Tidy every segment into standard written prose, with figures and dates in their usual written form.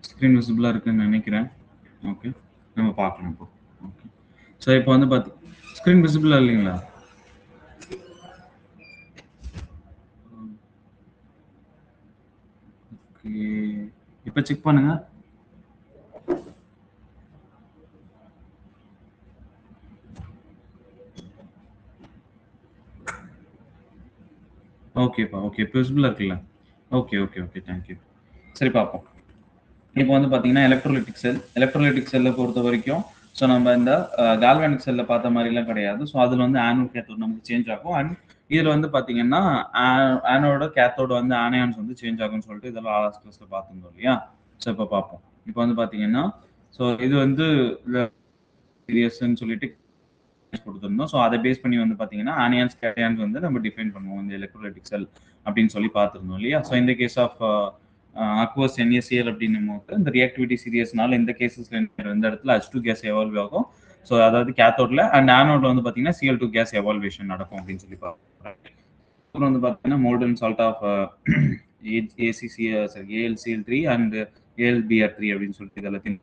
Screen விசிபிளா இருக்குன்னு நினைக்கிறேன். Okay. நம்ம பார்க்கலாம் இப்போ. ஓகே. ஸோ இப்போ வந்து ஸ்க்ரீன் விசிபிளா இல்லைங்களா? ஓகே. இப்போ செக் பண்ணுங்க. ஓகேப்பா. ஓகே. இப்போ விசிபிளா இருக்குல்ல? Okay, okay, okay. Thank you. சரி பார்ப்போம். இப்போ வந்து பார்த்தீங்கன்னா, எலக்ட்ரோலைட்டிக் செல். எலக்ட்ரோலைட்டிக் செல்ல பொறுத்தவரைக்கும், ஸோ நம்ம இந்த கால்வானிக் செல்ல பார்த்த மாரிலாம் கிடையாது. ஸோ அதுல வந்து ஆனோட், கேத்தோட் நமக்கு சேஞ்ச் ஆகும். அண்ட் இதுல வந்து பார்த்தீங்கன்னா, ஆனோட, கேத்தோட வந்து ஆனயான்ஸ் வந்து சேஞ்ச் ஆகும்னு சொல்லிட்டு இதெல்லாம் லாஸ்ட் கிளாஸ்ல பார்த்திருந்தோம் இல்லையா? ஸோ இப்போ பார்ப்போம். இப்போ வந்து பார்த்தீங்கன்னா, ஸோ இது வந்து சீரியஸ்ன்னு சொல்லிட்டு கொடுத்திருந்தோம். ஸோ அதை பேஸ் பண்ணி வந்து பார்த்தீங்கன்னா, ஆனியான்ஸ், கேட்டயான்ஸ் வந்து நம்ம டிஃபைன் பண்ணுவோம். இந்த எலக்ட்ரோலைட்டிக் செல் அப்படின்னு சொல்லி பார்த்திருந்தோம் இல்லையா? ஸோ இந்த கேஸ் ஆஃப் அக்வஸ் NaCl அப்படின்னும் போது இந்த ரியாக்டிவிட்டி சீரியஸ்னால இந்த கேசஸ்ல இந்த இடத்துல H2 கேஸ் எவால்வ் ஆகும். ஸோ அதாவது கேத்தோட்ல அண்ட் ஆனோட்ல வந்து பார்த்தீங்கன்னா Cl2 கேஸ் எவால்வேஷன் நடக்கும் அப்படின்னு சொல்லி பார்ப்போம். அப்புறம் வந்து பார்த்தீங்கன்னா molten salt of AlCl3 and AlBr3 அப்படின்னு சொல்லிட்டு இதெல்லாத்தையும்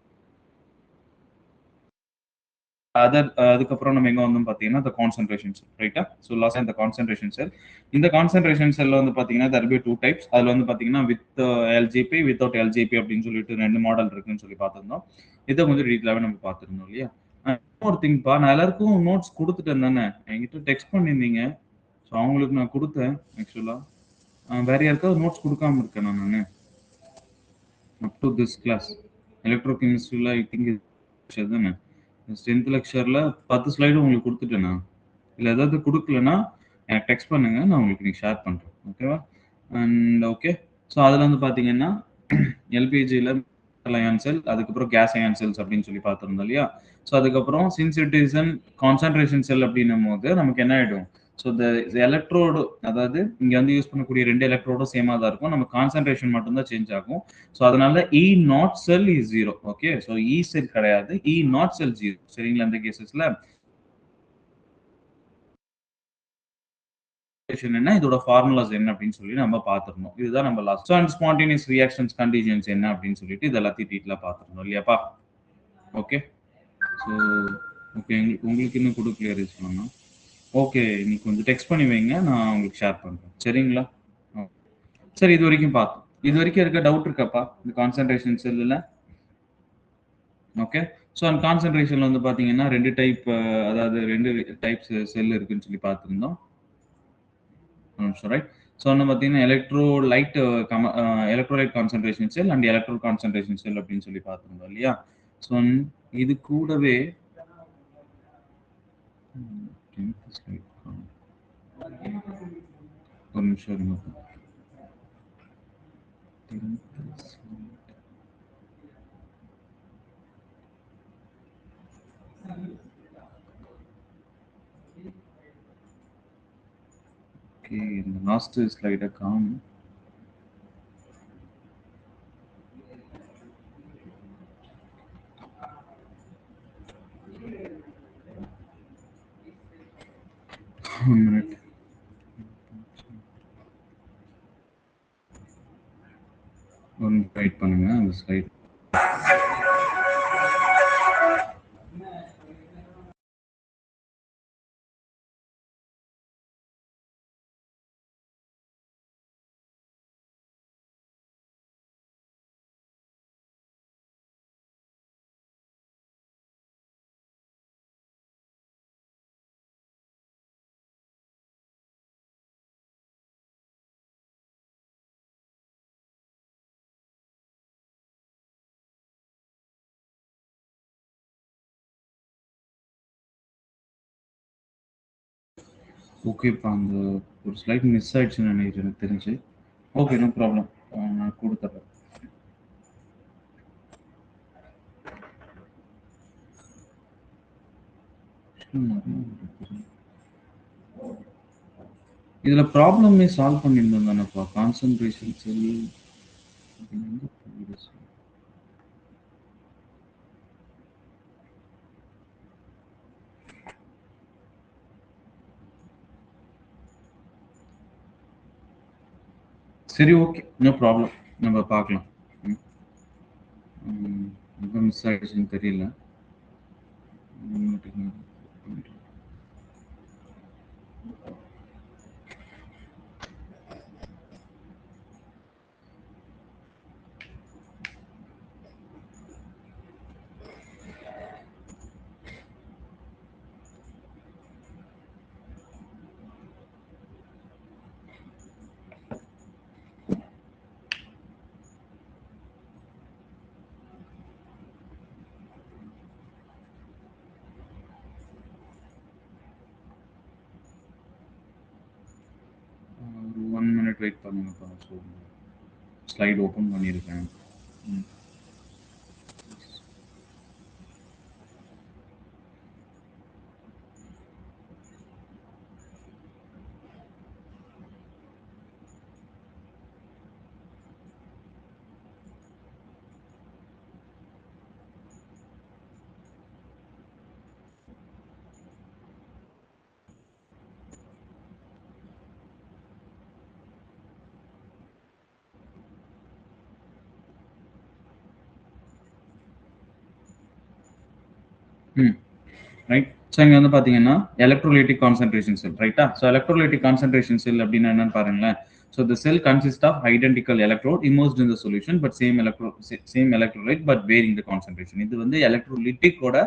அதுக்கப்புறம் நம்ம எங்க வந்தோம் பார்த்தீங்கன்னா, இந்த கான்சன்ட்ரேஷன் செல் ரைட்டா? ஸோ லாஸ்ட்டா இந்த கான்சன்ட்ரேஷன் செல். இந்த கான்சன்ட்ரேஷன் செல்ல வந்து பார்த்தீங்கன்னா, தேர் பி 2 டைப்ஸ். அதுல வந்து பார்த்தீங்கன்னா, வித் LGP, வித்தவுட் LGP அப்படின்னு சொல்லிட்டு 2 மாடல் இருக்குன்னு சொல்லி பார்த்திருந்தோம். இத கொஞ்சம் டீட்டெயிலாவே நம்ம பார்த்திருந்தோம் இல்லையா? இன்னொரு திங்ப்பா, நான் எல்லாருக்கும் நோட்ஸ் குடுத்துட்டேன் தானே? என்கிட்ட டெக்ஸ்ட் பண்ணியிருந்தீங்க. ஸோ அவங்களுக்கு நான் குடுத்தேன் ஆக்சுவலா. வேற யாருக்காவது நோட்ஸ் குடுக்காம இருக்கேனா நானு? Up to this class. எலக்ட்ரோ கெமிஸ்ட்ரில ஐ திங்க் இது தானே? 10th லெக்சர்ல 10 ஸ்லைடு உங்களுக்கு குடுத்துட்டேனா? இல்ல ஏதாவது குடுக்கலன்னா, எனக்கு டெக்ஸ்ட் பண்ணுங்க. நான் உங்களுக்கு இன்னைக்கு ஷேர் பண்றேன். ஓகேவா? And okay. ஸோ அதுல வந்து பார்த்தீங்கன்னா, எல்பிஜில மெட்டல் அயான் செல், அதுக்கப்புறம் கேஸ் அயான் செல்ஸ் அப்படின்னு சொல்லி பார்த்திருந்தோம் இல்லையா? ஸோ அதுக்கப்புறம் since it is an concentration cell அப்படின்னும்போது நமக்கு என்ன ஆயிடும்? ஸோ இந்த எலக்ட்ரோடு அதாவது இங்க வந்து யூஸ் பண்ணக்கூடிய 2 எலக்ட்ரோடும் சேமா தான் இருக்கும். நம்ம கான்சன்ட்ரேஷன் மட்டும் தான் சேஞ்ச் ஆகும். ஸோ அதனால E not sell is 0. Okay. So E செல் கிடையாது. E not sell 0. சரிங்களா? இந்த கேஸஸ்ல என்ன இதோட ஃபார்முலாஸ் என்ன அப்படின்னு சொல்லி நம்ம பார்த்திருந்தோம். இதுதான் நம்ம last. So and spontaneous reactions contingence என்ன அப்படின்னு சொல்லிட்டு இது எல்லாத்தையும் டீட்டெயிலா பார்த்திருந்தோம் இல்லையாப்பா? ஓகே. So okay. உங்களுக்கு இன்னும் குடுக்கலையா ரிஸ்வானா? ஓகே. நீங்க கொஞ்சம் டெக்ஸ்ட் பண்ணி வைங்க. நான் உங்களுக்கு ஷேர் பண்றேன். சரிங்களா? ஓ. சரி இது வரைக்கும் பார்த்தோம். இது வரைக்கும் இருக்க டவுட் இருக்காப்பா? இந்த கான்சன்ட்ரேஷன் செல்லுல? ஓகே. ஸோ அண்ட் கான்சன்ட்ரேஷன்ல வந்து பார்த்தீங்கன்னா 2 டைப் அதாவது 2 டைப்ஸ் செல் இருக்குன்னு சொல்லி பார்த்திருந்தோம். ஒரு நிமிஷம் ரைட். ஸோ வந்து பார்த்தீங்கன்னா electrolyte electrolyte concentration cell and electro concentration cell அப்படின்னு சொல்லி பார்த்திருந்தோம் இல்லையா? ஸோ இது கூடவே ஒரு நிமிஷம் இருங்க. ஓகே. இந்த லாஸ்ட் ஸ்லைட காணும். One minute. ஒரு வெயிட் பண்ணுங்க. அந்த ஸ்லைட் ஓகேப்பா. அந்த ஒரு ஸ்லைட் மிஸ் ஆயிடுச்சுன்னு நினைக்கிறேன் எனக்கு தெரிஞ்சு. ஓகே. No problem. நான் குடுத்துட்றேன். இதுல ப்ராப்ளமே சால்வ் பண்ணியிருந்தோம் தானேப்பா? கான்சன்ட்ரேஷன் செல் எங்க போகுது? சரி ஓகே. No problem. நம்ம பார்க்கலாம். ம். மிஸ் ஆயிடுச்சுன்னு தெரியல. ஒரு 1 minute வெயிட் பண்ணுங்கப்பா. ஸோ ஸ்லைட் ஓப்பன் பண்ணியிருக்கேன். ரைட். ஸோ இங்கே வந்து பார்த்தீங்கன்னா எலக்ட்ரோலைட்டிக் கான்சன்ட்ரேஷன் செல், ரைட்டா? ஸோ எலக்ட்ரோலைட்டிக் கான்சன்ட்ரேஷன் செல் அப்படின்னா என்னன்னு பாருங்களேன். So the cell consists of identical electrode immersed in the solution but same electrolyte but varying the concentration. இது வந்து எலக்ட்ரோலிட்டிக்கோட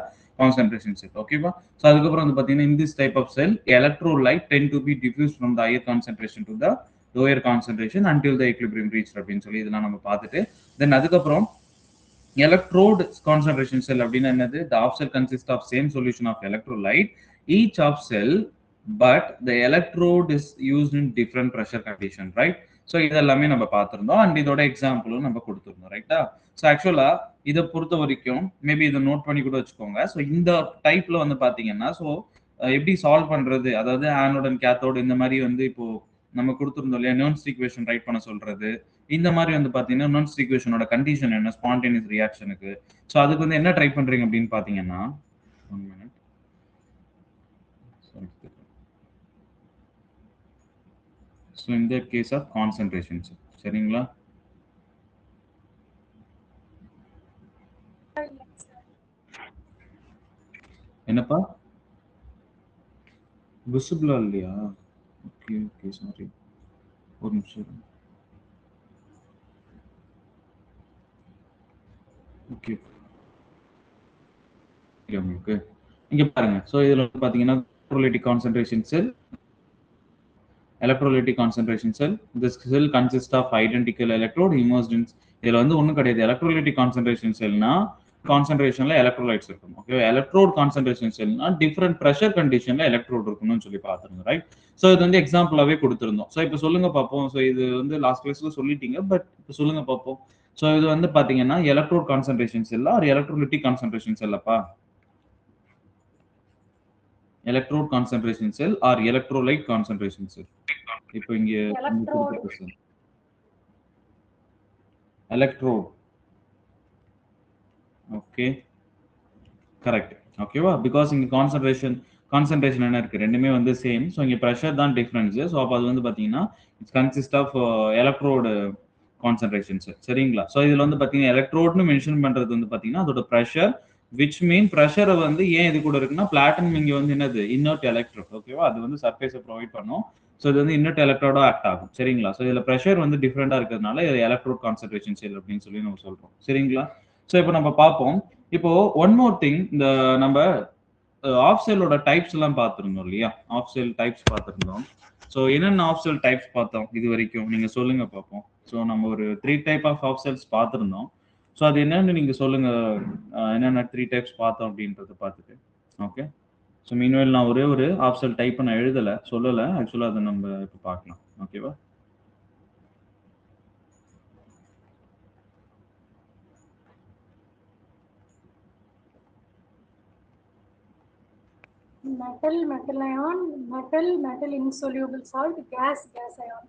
கான்சன்ட்ரேஷன் செல், ஓகேவா? ஸோ அதுக்கப்புறம் வந்து பார்த்தீங்கன்னா in this type of cell electrolyte tend to be diffused from the higher concentration to the lower concentration until the equilibrium reached அப்படின்னு சொல்லி இதெல்லாம் நம்ம பார்த்துட்டு தென் அதுக்கப்புறம் electrode concentration cell அப்படின்னா என்னது? The half cell consists of same solution of electrolyte each half cell but the electrode is used in different pressure condition, right? So இதெல்லாமே நம்ம பார்த்துருந்தோம் அண்ட் இதோட எக்ஸாம்பிளும் நம்ம கொடுத்துருந்தோம், ரைட்டா? ஸோ ஆக்சுவலா இதை பொறுத்த வரைக்கும் மேபி இதை நோட் பண்ணி கூட வச்சுக்கோங்க. ஸோ இந்த டைப்ல வந்து பாத்தீங்கன்னா ஸோ எப்படி சால்வ் பண்றது, அதாவது ஆனோட் அண்ட் கேத்தோடு இந்த மாதிரி வந்து இப்போ நம்ம கொடுத்துருந்தோம் இல்லையா, நர்ன்ஸ் ஈக்குவேஷன் ரைட் பண்ண சொல்றது, இந்த மாதிரி வந்து பாத்தீங்கன்னா நர்ன்ஸ் ஈக்குவேஷனோட கண்டிஷன் என்ன ஸ்பான்டேனியஸ் ரியாக்ஷனுக்கு. ஸோ அதுக்கு வந்து என்ன ட்ரை பண்றீங்க அப்படின்னு பாத்தீங்கன்னா, 1 minute. ஸோ இந்த கேஸ் ஆஃப் கான்சன்ட்ரேஷன் சரிங்களா? என்னப்பா விசிபிளா இல்லையா? ஓகே ஓகே சாரி, ஒரு நிமிஷம். ஓகே உங்களுக்கு இங்க பாருங்க. ஸோ இதுல வந்து பாத்தீங்கன்னா electrolytic concentration sell, electrolytic concentration cell. This cell consists of identical electrode immersed in. இதுல வந்து ஒண்ணும் கிடையாது. எலக்ட்ரோலைட்டிக் கான்சன்ட்ரேஷன் செல்னா கான்சன்ட்ரேஷன்ல எலக்ட்ரோலைட்ஸ் இருக்கும். ஓகே, எலக்ட்ரோட் கான்சன்ட்ரேஷன் செல்னா டிஃபரெண்ட் பிரஷர் கண்டிஷன்ல எலக்ட்ரோட் இருக்கணும்னு சொல்லி பார்த்துருங்க, ரைட்? ஸோ இது வந்து எக்ஸாம்பிளாவே கொடுத்துருந்தோம். ஸோ இப்போ சொல்லுங்க பார்ப்போம். ஸோ இது வந்து லாஸ்ட் கிளாஸ்ல சொல்லிட்டீங்க, பட் இப்போ சொல்லுங்க பார்ப்போம். ஸோ இது வந்து பாத்தீங்கன்னா எலக்ட்ரோட் கான்சன்ட்ரேஷன் செல்லா ஒரு எலக்ட்ரோலைட்டிக் கான்சன்ட்ரேஷன் செல்லப்பா? Electrode concentration cell or electrolyte concentration cell? இப்போ இங்க எலக்ட்ரோட், ஓகே கரெக்ட், ஓகேவா? பிகாஸ் இங்க கான்சன்ட்ரேஷன் என்ன இருக்கு, ரெண்டுமே வந்து சேம். ஸோ இங்க ப்ரெஷர் தான் டிஃபரன்ஸ். ஸோ அப்போ அது வந்து பாத்தீங்கன்னா it's consist of electrode concentrations, சரிங்களா? ஸோ இதுல வந்து பாத்தீங்கன்னா எலக்ட்ரோட்னு மென்ஷன் பண்றது வந்து பாத்தீங்கன்னா அதோட ப்ரெஷர், விச் மீன் ப்ரெஷரை வந்து ஏன் இது கூட இருக்குன்னா பிளாட்டினம் இங்க வந்து என்னது இன்னர்ட் எலக்ட்ரோட், ஓகேவா? அது வந்து சர்ஃபேஸை ப்ரொவைட் பண்ணும். ஸோ இது வந்து இன்னர்ட் எலக்ட்ரோட ஆக்ட் ஆகும், சரிங்களா? ஸோ இதுல ப்ரெஷர் வந்து டிஃப்ரெண்டா இருக்கிறதுனால இது எலக்ட்ரோட் கான்சன்ட்ரேஷன் செல் அப்படின்னு சொல்லி நம்ம சொல்றோம், சரிங்களா? ஸோ இப்போ நம்ம பார்ப்போம். இப்போ ஒன் மோர் திங், இந்த நம்ம ஆஃப் செல்லோட டைப்ஸ் எல்லாம் பார்த்துருந்தோம் இல்லையா? ஆஃப் செல் டைப்ஸ் பார்த்துருந்தோம். ஸோ என்னென்ன ஆஃப் செல் டைப்ஸ் பார்த்தோம் இது வரைக்கும் நீங்க சொல்லுங்க பார்ப்போம். ஸோ நம்ம ஒரு 3 டைப் ஆஃப் செல்ஸ் பார்த்துருந்தோம். ஸோ அது என்னன்னு நீங்க சொல்லுங்க, என்னென்ன 3 டைப்ஸ் பார்த்தோம் அப்படின்றத பார்த்துட்டு. ஓகே, ஸோ மீன்வேல் நான் ஒரே ஒரு ஆஃப் செல் டைப் நான் எழுதலை சொல்லலை, ஆக்சுவலாக அதை நம்ம இப்போ பார்க்கலாம், ஓகேவா? metal, metal ion, metal, metal insoluble salt, gas, gas ion.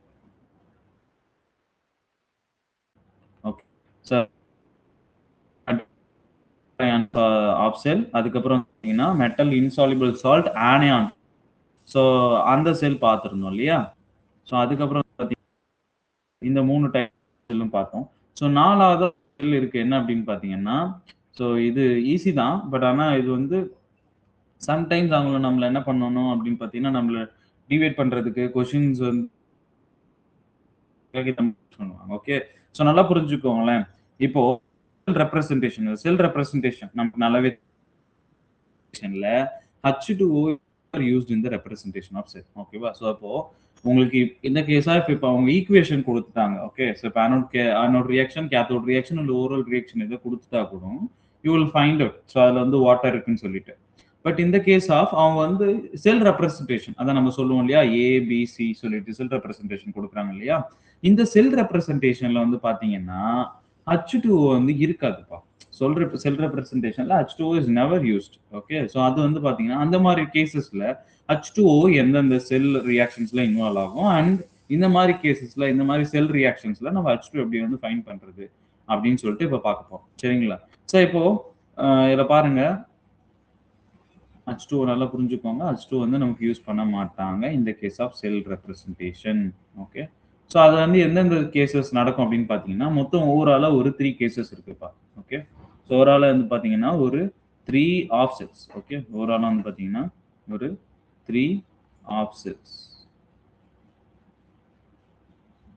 Okay sir, half cell, அதுக்கப்புறம் பார்த்தீங்கன்னா metal insoluble salt anion. So அந்த செல் பார்த்துருந்தோம் இல்லையா? ஸோ அதுக்கப்புறம் இந்த 3 டைப் செல்லும் பார்த்தோம். ஸோ 4வது செல் இருக்கு என்ன அப்படின்னு பார்த்தீங்கன்னா, ஸோ இது ஈஸி தான். பட் ஆனா இது வந்து சம்டைம்ஸ் அவங்கள நம்மள என்ன பண்ணணும் அப்படின்னு பார்த்தீங்கன்னா, நம்மள டிவைட் பண்றதுக்கு கொஸ்டின்ஸ் வந்து பண்ணுவாங்க. ஓகே. ஸோ நல்லா புரிஞ்சுக்கோங்களேன். இப்போ செல் ரெப்ரசன்டேஷன் நமக்கு நல்லாவே H2O are used in the representation of cell. ஓகேவா? ஸோ அப்போ உங்களுக்கு இந்த கேஸா இப்போ அவங்க ஈக்குவேஷன் கொடுத்துட்டாங்க. ஓகே. ஸோ இப்போ அனோட் ரியாக்ஷன், கேத்தோட் ரியாக்ஷன் இல்ல ஓரல் ரியாக்ஷன் எதை கொடுத்துட்டா கூட you will find out. So அதுல வந்து வாட்டர் இருக்குன்னு சொல்லிட்டு. பட் இந்த கேஸ் ஆஃப் அவங்க வந்து செல் ரெப்ரசன்டேஷன் அதான் நம்ம சொல்லுவோம் இல்லையா, ஏபிசி சொல்லிட்டு செல் ரெப்ரசன்டேஷன் கொடுக்குறாங்க இல்லையா. இந்த செல் ரெப்ரசன்டேஷன்ல வந்து பாத்தீங்கன்னா H2O வந்து இருக்காதுப்பா. செல் ரெப்ரசன்டேஷன்ல H2O is never used. Okay. So அது வந்து பாத்தீங்கன்னா அந்த மாதிரி கேசஸ்ல H2O எந்தெந்த செல் ரியாக்ஷன்ஸ்ல இன்வால்வ் ஆகும் அண்ட் இந்த மாதிரி கேசஸ்ல இந்த மாதிரி செல் ரியாக்ஷன்ஸ்ல நம்ம H2O எப்படி வந்து ஃபைண்ட் பண்றது அப்படின்னு சொல்லிட்டு இப்ப பார்க்க போறோம். சரிங்களா? ஸோ இப்போ இதுல பாருங்க, H2O நல்லா புரிஞ்சுக்கோங்க. H2O வந்து நமக்கு யூஸ் பண்ண மாட்டாங்க இந்த case half cell representation. Okay. So அது வந்து எந்தெந்த கேசஸ் நடக்கும் அப்படின்னு பார்த்தீங்கன்னா, மொத்தம் ஓவராலா ஒரு 3 கேசஸ் இருக்குப்பா. ஓகே. ஸோ ஓவராலா வந்து பார்த்தீங்கன்னா ஒரு 3 ஆஃப்செட்ஸ். ஓகே. ஓவராலா வந்து பார்த்தீங்கன்னா ஒரு 3 ஆஃப்செட்ஸ்.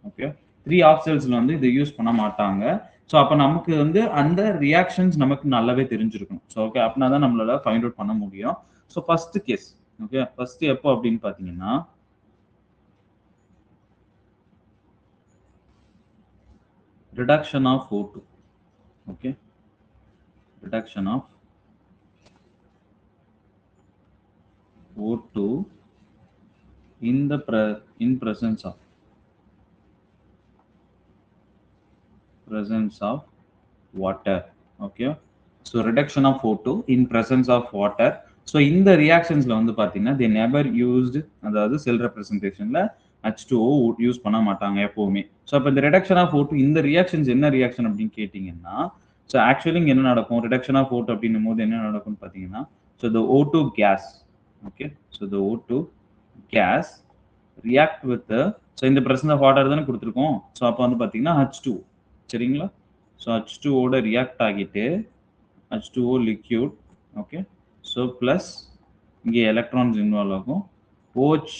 ஓகே. 3 ஆஃப்செட்ஸ்ல வந்து இதை யூஸ் பண்ண மாட்டாங்க. ஸோ அப்போ நமக்கு வந்து அந்த ரியாக்ஷன்ஸ் நமக்கு நல்லாவே தெரிஞ்சிருக்கணும். So okay. அப்படின்னா தான் நம்மளால ஃபைண்ட் அவுட் பண்ண முடியும். So first case. Okay. First எப்போ அப்படின்னு பார்த்தீங்கன்னா, reduction of O2. Okay. Reduction of O2 in presence of water. Okay. So reduction of O2 in presence of water. So இந்த ரியாக்ஷன்ஸ்ல வந்து பாத்தீங்கன்னா they never used, அதாவது செல் ரெப்ரசன்டேஷன்ல H2O use பண்ண மாட்டாங்க எப்பவுமே. ஸோ அப்போ இந்த ரிடக்ஷன் ஆஃப் O2 இந்த ரியாக்ஷன்ஸ் என்ன ரியாக்ஷன் அப்படின்னு கேட்டீங்கன்னா, ஸோ ஆக்சுவலி இங்க என்ன நடக்கும், ரிடக்ஷன் ஆஃப் O2 அப்படின்னும் போது என்ன நடக்கும்னு பார்த்தீங்கன்னா, so the O2 gas. Okay. So the O2 gas react with the, so இந்த presence of water தானே கொடுத்துருக்கோம். ஸோ அப்போ வந்து பார்த்தீங்கன்னா H2O. சரிங்களா? ஸோ H2O ரியாக்ட் ஆகிட்டு H2O liquid. Okay. So plus இங்கே எலக்ட்ரான்ஸ் இன்வால்வ் ஆகும். OH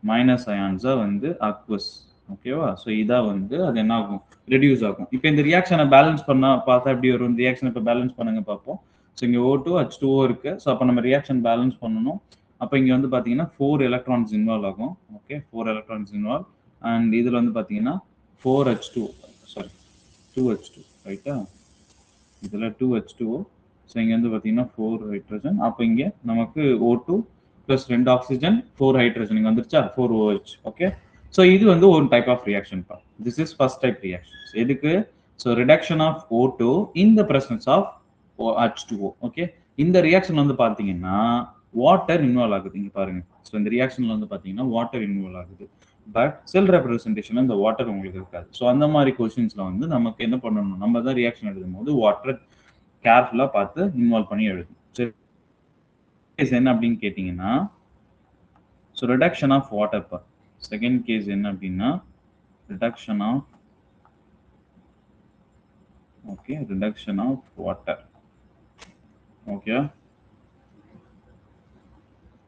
மைனஸ் அயான்ஸா வந்து அக்வஸ். ஓகேவா? ஸோ இதான் வந்து அது என்ன ஆகும், ரெடியூஸ் ஆகும். இப்போ இந்த ரியாக்ஷனை பேலன்ஸ் பண்ணா பார்த்தா எப்படி வரும், ரியாக்ஷன் இப்போ பேலன்ஸ் பண்ணுங்க பார்ப்போம். ஸோ இங்கே O2 H2O இருக்கு. ஸோ அப்போ நம்ம ரியாக்ஷன் பேலன்ஸ் பண்ணணும். அப்போ இங்கே வந்து பார்த்தீங்கன்னா 4 எலக்ட்ரான்ஸ் இன்வால்வ் ஆகும். ஓகே. 4 எலக்ட்ரான்ஸ் இன்வால்வ் அண்ட் இதில் வந்து பார்த்தீங்கன்னா 4H2O, சாரி 2H2, ரைட்டா? இதில் 2H2O. ஸோ இங்கே வந்து பார்த்தீங்கன்னா 4 ஹைட்ரஜன். அப்போ இங்கே நமக்கு O2 ப்ளஸ் 2 ஆக்சிஜன் 4 ஹைட்ரஜன் இங்கே வந்துருச்சா, 4 OH. ஓகே. ஸோ இது வந்து ஒரு டைப் ஆஃப் ரியாக்ஷன் பா. This is first type reaction. எதுக்கு? So reduction of O2 in the presence of H2O. Okay. இந்த ரியாக்ஷன் வந்து பார்த்தீங்கன்னா வாட்டர் இன்வால்வ் ஆகுது. இங்கே பாருங்க. ஸோ இந்த ரியாக்ஷன்ல வந்து பார்த்தீங்கன்னா வாட்டர் இன்வால்வ் ஆகுது. பட் செல் ரெப்ரசன்டேஷன்ல இந்த வாட்டர் உங்களுக்கு இருக்காது. ஸோ அந்த மாதிரி கொஸ்டின்ஸ்ல வந்து நமக்கு என்ன பண்ணணும், நம்ம தான் ரியாக்ஷன் எழுதும் போது வாட்டர் கேர்ஃபுல்லா பார்த்து இன்வால்வ் பண்ணி எழுதணும். சரி, என்ன அப்படின்னு கேட்டீங்கன்னா, ஸோ ரிடக்ஷன் ஆஃப் வாட்டர் பா. செகண்ட் கேஸ் என்ன அப்படின்னா reduction of, okay, reduction of water. Okay,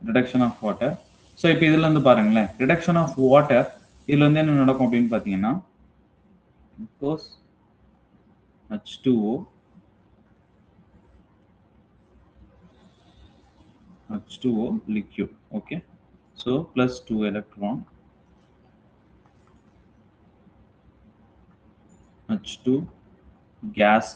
reduction of water. So இப்போ இதுல இருந்து பாருங்களேன், ரிடக்ஷன் ஆஃப் வாட்டர் இதுல வந்து என்ன நடக்கும் அப்படின்னு பார்த்தீங்கன்னா, course H2O liquid. Okay. So plus 2 electron, H2 gas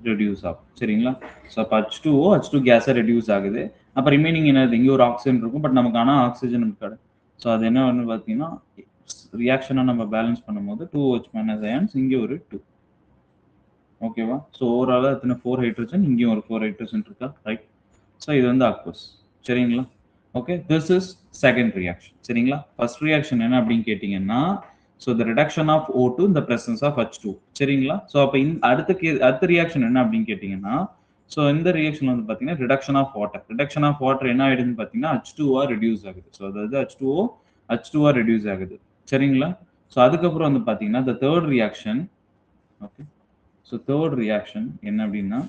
reduce ஆகும். சரிங்களா? ஸோ அப்போ H2 கேஸா ரெடியூஸ் ஆகுது. அப்போ ரிமைனிங் என்னது, இங்கே ஒரு ஆக்சிஜன் இருக்கும். பட் நமக்கு ஆனால் ஆக்சிஜன் இருக்காது. ஸோ அது என்ன வந்து பார்த்தீங்கன்னா ரியாக்ஷனை நம்ம பேலன்ஸ் பண்ணும்போது 2OH மைனஸ் அயான்ஸ், இங்கே ஒரு 2. ஓகேவா? ஸோ ஓவராலாக எத்தனை 4 ஹைட்ரஜன், இங்கேயும் ஒரு 4 ஹைட்ரஜன் இருக்கா, ரைட்? ஸோ இது வந்து அக்வஸ். சரிங்களா? Okay. This is second reaction. சரிங்களா? ஃபர்ஸ்ட் ரியாக்ஷன் என்ன அப்படின்னு கேட்டீங்கன்னா, so the reduction of O2 இந்த பிரசன்ஸ் ஆஃப் H2. சரிங்களா? ஸோ அப்போ அடுத்த ரியாக்ஷன் என்ன அப்படின்னு கேட்டீங்கன்னா, ஸோ இந்த ரியாக்ஷன் வந்து பார்த்தீங்கன்னா reduction of water. Reduction of water என்ன ஆயிடுதுன்னு பார்த்தீங்கன்னா H2O ரெடியூஸ் ஆகுது. ஸோ அதாவது H2O ரெடியூஸ் ஆகுது. சரிங்களா? ஸோ அதுக்கப்புறம் வந்து பார்த்தீங்கன்னா the third reaction. Okay. So third reaction என்ன அப்படின்னா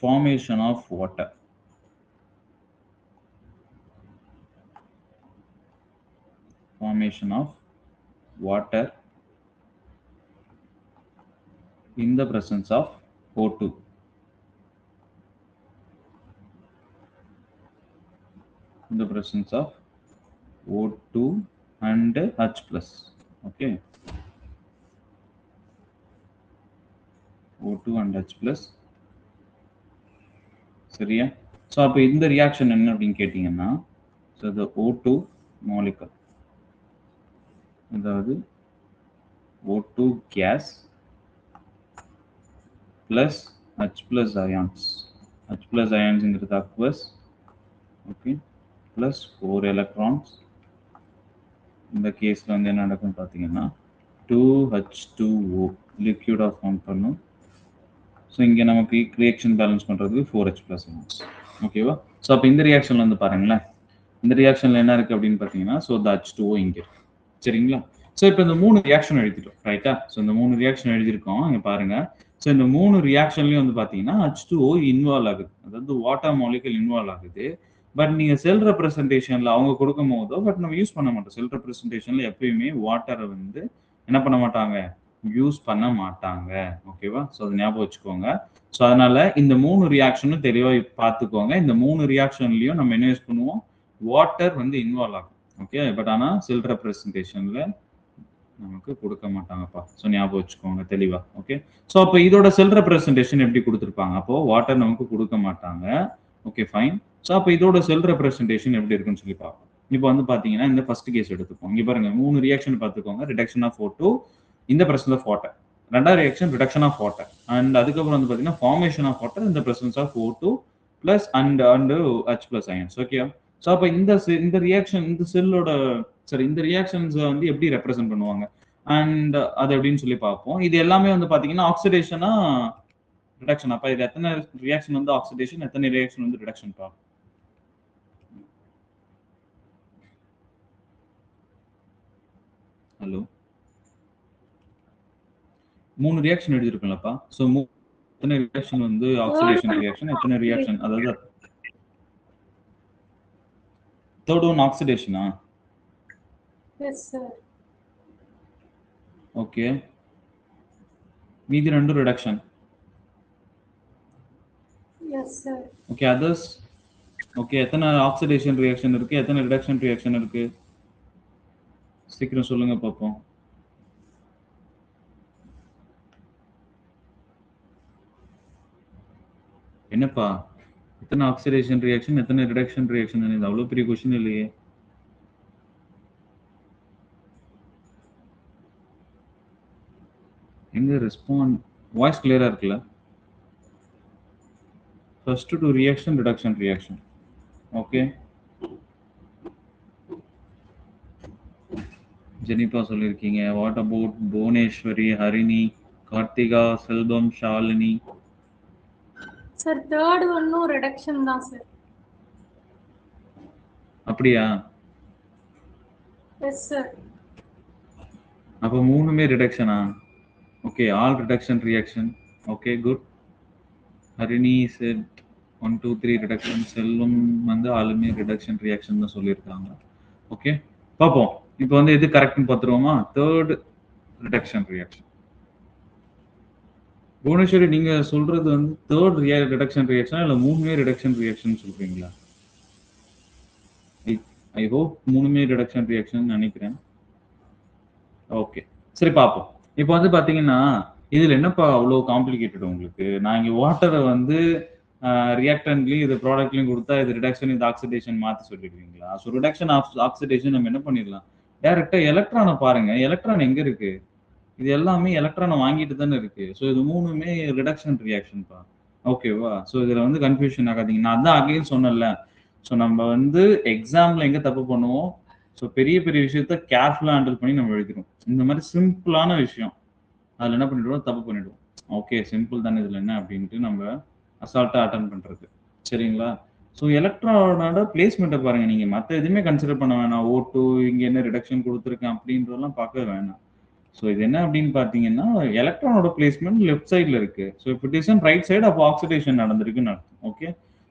formation of water. Formation of water in the presence of O2. In the presence of O2 and H plus. Okay. O2 and H plus. சரியா? So அப்போ இந்த reaction என்ன அப்படின்னு கேட்டிங்கன்னா, so the O2 molecule, அதாவது O2 gas plus H plus ions. H plus ionsங்கிறது aqueous, okay, plus 4 electrons. இந்த கேஸில் வந்து என்ன நடக்கும் பார்த்தீங்கன்னா 2H2O லிக்யூடாக ஃபார்ம் பண்ணும். ஸோ இங்கே நமக்கு ரியாக்ஷன் பேலன்ஸ் பண்ணுறதுக்கு 4H plus ions. ஓகேவா? ஸோ அப்போ இந்த ரியாக்ஷனில் வந்து பாருங்களேன், இந்த ரியாக்ஷனில் என்ன இருக்குது அப்படின்னு பார்த்தீங்கன்னா, ஸோ the H2O இங்கே இருக்கு. சரிங்களா? ஸோ இப்போ இந்த 3 ரியாக்ஷன் எழுதிட்டோம், ரைட்டா? ஸோ இந்த 3 ரியாக்ஷன் எழுதியிருக்கோம், இங்கே பாருங்க. ஸோ இந்த 3 ரியாக்ஷன்லையும் வந்து பார்த்தீங்கன்னா H2O இன்வால்வ் ஆகுது, அதாவது வாட்டர் மாலிகுல் இன்வால்வ் ஆகுது. பட் நீங்கள் செல் ரெப்ரசன்டேஷனில் அவங்க கொடுக்கும் போதோ, பட் நம்ம யூஸ் பண்ண மாட்டோம். செல் ரெப்ரசன்டேஷனில் எப்பயுமே வாட்டரை வந்து என்ன பண்ண மாட்டாங்க, யூஸ் பண்ண மாட்டாங்க. ஓகேவா? ஸோ அதை ஞாபகம் வச்சுக்கோங்க. ஸோ அதனால இந்த 3 ரியாக்ஷனும் தெளிவாக பார்த்துக்கோங்க. இந்த 3 ரியாக்ஷன்லையும் நம்ம என்ன யூஸ் பண்ணுவோம், வாட்டர் வந்து இன்வால்வ் ஆகும். ஓகே, பட் ஆனால் செல் ரெப்ரசன்டேஷனில் நமக்கு கொடுக்க மாட்டாங்கப்பா. ஸோ ஞாபகம் வச்சுக்கோங்க தெளிவா. ஓகே, ஸோ அப்போ இதோட செல் ரெப்ரசன்டேஷன் எப்படி கொடுத்துருப்பாங்க, அப்போ வாட்டர் நமக்கு கொடுக்க மாட்டாங்க. Okay, fine. ஸோ அப்போ இதோட செல் ரெப்ரசன்டேஷன் எப்படி இருக்குன்னு சொல்லி பார்ப்போம். இப்போ வந்து பார்த்தீங்கன்னா இந்த ஃபர்ஸ்ட் கேஸ் எடுத்துப்போம். இங்கே பாருங்க 3 ரியாக்ஷன் பார்த்துக்கோங்க. ரிடக்ஷன் ஆஃப் O2 இந்த பிரசன்ஸ் ஆஃப் வாட்டர். ரெண்டாவது reaction reduction of water. And அதுக்கப்புறம் வந்து பார்த்தீங்கன்னா ஃபார்மேஷன் ஆஃப் வாட்டர் இந்த presence of O2 plus and H plus ions. Okay, so அப்போ இந்த ரியாக்ஷன் இந்த செல்லோட சரி இந்த ரியாக்ஷன்ஸ் வந்து எப்படி ரெப்ரசென்ட் பண்ணுவாங்க அண்ட் அது எப்படின்னு சொல்லி பார்ப்போம். இது எல்லாமே வந்து பார்த்தீங்கன்னா ஆக்சிடேஷனா ரிடக்ஷன். அப்போ இது எத்தனை ரியாக்ஷன் வந்து ஆக்சிடேஷன், எத்தனை ரியாக்ஷன் வந்து ரிடக்ஷன் பா? ஹலோ, 3 ரியாக்ஷன் எழுதிருக்கோம்லப்பா. ஸோ எத்தனை ரியாக்ஷன் வந்து ஆக்சிடேஷன் ரியாக்ஷன், எத்தனை ரியாக்ஷன், அதாவது தேர்ட் ஒன் ஆக்சிடேஷனா? Yes sir. ஓகே, மீதி 2 reduction. Yes sir. Okay, others. Okay, எத்தனை ஆக்சிடேஷன் ரியாக்ஷன் இருக்கு, எத்தனை ரிடக்ஷன் ரியாக்ஷன் இருக்கு, சீக்கிரம் சொல்லுங்க பார்ப்போம். என்னப்பா, எத்தனை ஆக்சிடேஷன் ரியாக்ஷன், எத்தனை ரிடக்ஷன் ரியாக்ஷன்? இது அவ்வளோ பெரிய கொஸ்டின் இல்லையே. எங்க ரெஸ்பாண்ட் வாய்ஸ் கிளியரா இருக்குல்ல? First 2 reaction reduction reaction. Okay, Jennifer சொல்லியிருக்கீங்க. What about Bhuvaneshwari, Harini, Karthika, Selvam, Shalini? Sir third ஒன்னும் ரிடக்ஷன் தான் சார். அப்படியா? Yes sir. அப்போ 3மே ரிடக்ஷனா? Okay, all reduction reaction. Okay, good. Harini set 1 2 3 reduction. Selvam வந்து ஆளுமே ரிடக்ஷன் ரியாக்ஷன் தான் சொல்லியிருக்காங்க. ஓகே, பார்ப்போம். இப்போ வந்து எது கரெக்ட்னு பார்த்துருவோமா? Third reduction reaction. புவனேஸ்வரி, நீங்க சொல்றது வந்து தேர்ட் ரிடக்ஷன் ரியாக்ஷனா இல்லை 3மே ரிடக்ஷன் ரியாக்ஷன் சொல்றீங்களா? ஐ ஹோப் 3மே ரிடக்ஷன் ரியாக்ஷன் நினைக்கிறேன். ஓகே, சரி பார்ப்போம். இப்போ வந்து பார்த்தீங்கன்னா இதில் என்னப்பா அவ்வளோ காம்ப்ளிகேட்டட் உங்களுக்கு? நான் இங்கே வாட்டரை வந்து ரியாக்டன்ட்லையும் இது ப்ராடக்ட்லையும் கொடுத்தா இது ரிடக்ஷன் இது ஆக்சிடேஷன் மாற்றி சொல்லிடுவீங்களா? ஸோ ரிடக்ஷன் ஆக்சிடேஷன் நம்ம என்ன பண்ணிடலாம், டேரெக்டாக எலக்ட்ரானை பாருங்க. எலக்ட்ரான் எங்கே இருக்கு? இது எல்லாமே எலக்ட்ரானை வாங்கிட்டு தானே இருக்கு. ஸோ இது 3மே ரிடக்ஷன் ரியாக்ஷன்ப்பா. ஓகேவா? ஸோ இதில் வந்து கன்ஃபியூஷன் ஆகாதீங்க. நான் அதான் அகைன் சொன்னேன்ல, ஸோ நம்ம வந்து எக்ஸாமில் எங்கே தப்பு பண்ணுவோம், ஸோ பெரிய பெரிய விஷயத்த கேர்ஃபுல்லாக ஹேண்டில் பண்ணி நம்ம எழுதிடும். இந்த மாதிரி சிம்பிளான விஷயம் அதில் என்ன பண்ணிடுவோம், தப்பு பண்ணிடுவோம். ஓகே, சிம்பிள் தானே இதில் என்ன அப்படின்ட்டு நம்ம அசால்ட்டாக அட்டன் பண்ணுறது. சரிங்களா? ஸோ எலக்ட்ரானோட பிளேஸ்மெண்ட்டை பாருங்கள். நீங்கள் மற்ற எதுவுமே கன்சிடர் பண்ண வேணாம். O2 இங்கே என்ன ரிடக்ஷன் கொடுத்துருக்கேன் அப்படின்றதெல்லாம் பார்க்க வேணாம். ஸோ இது என்ன அப்படின்னு பார்த்தீங்கன்னா எலக்ட்ரானோட பிளேஸ்மெண்ட் லெஃப்ட் சைடில் இருக்கு. ஸோ இப்போ இட் இஸ் ரைட் சைடு அப்போ ஆக்சிடேஷன் நடந்திருக்குன்னு அர்த்தம். ஓகே,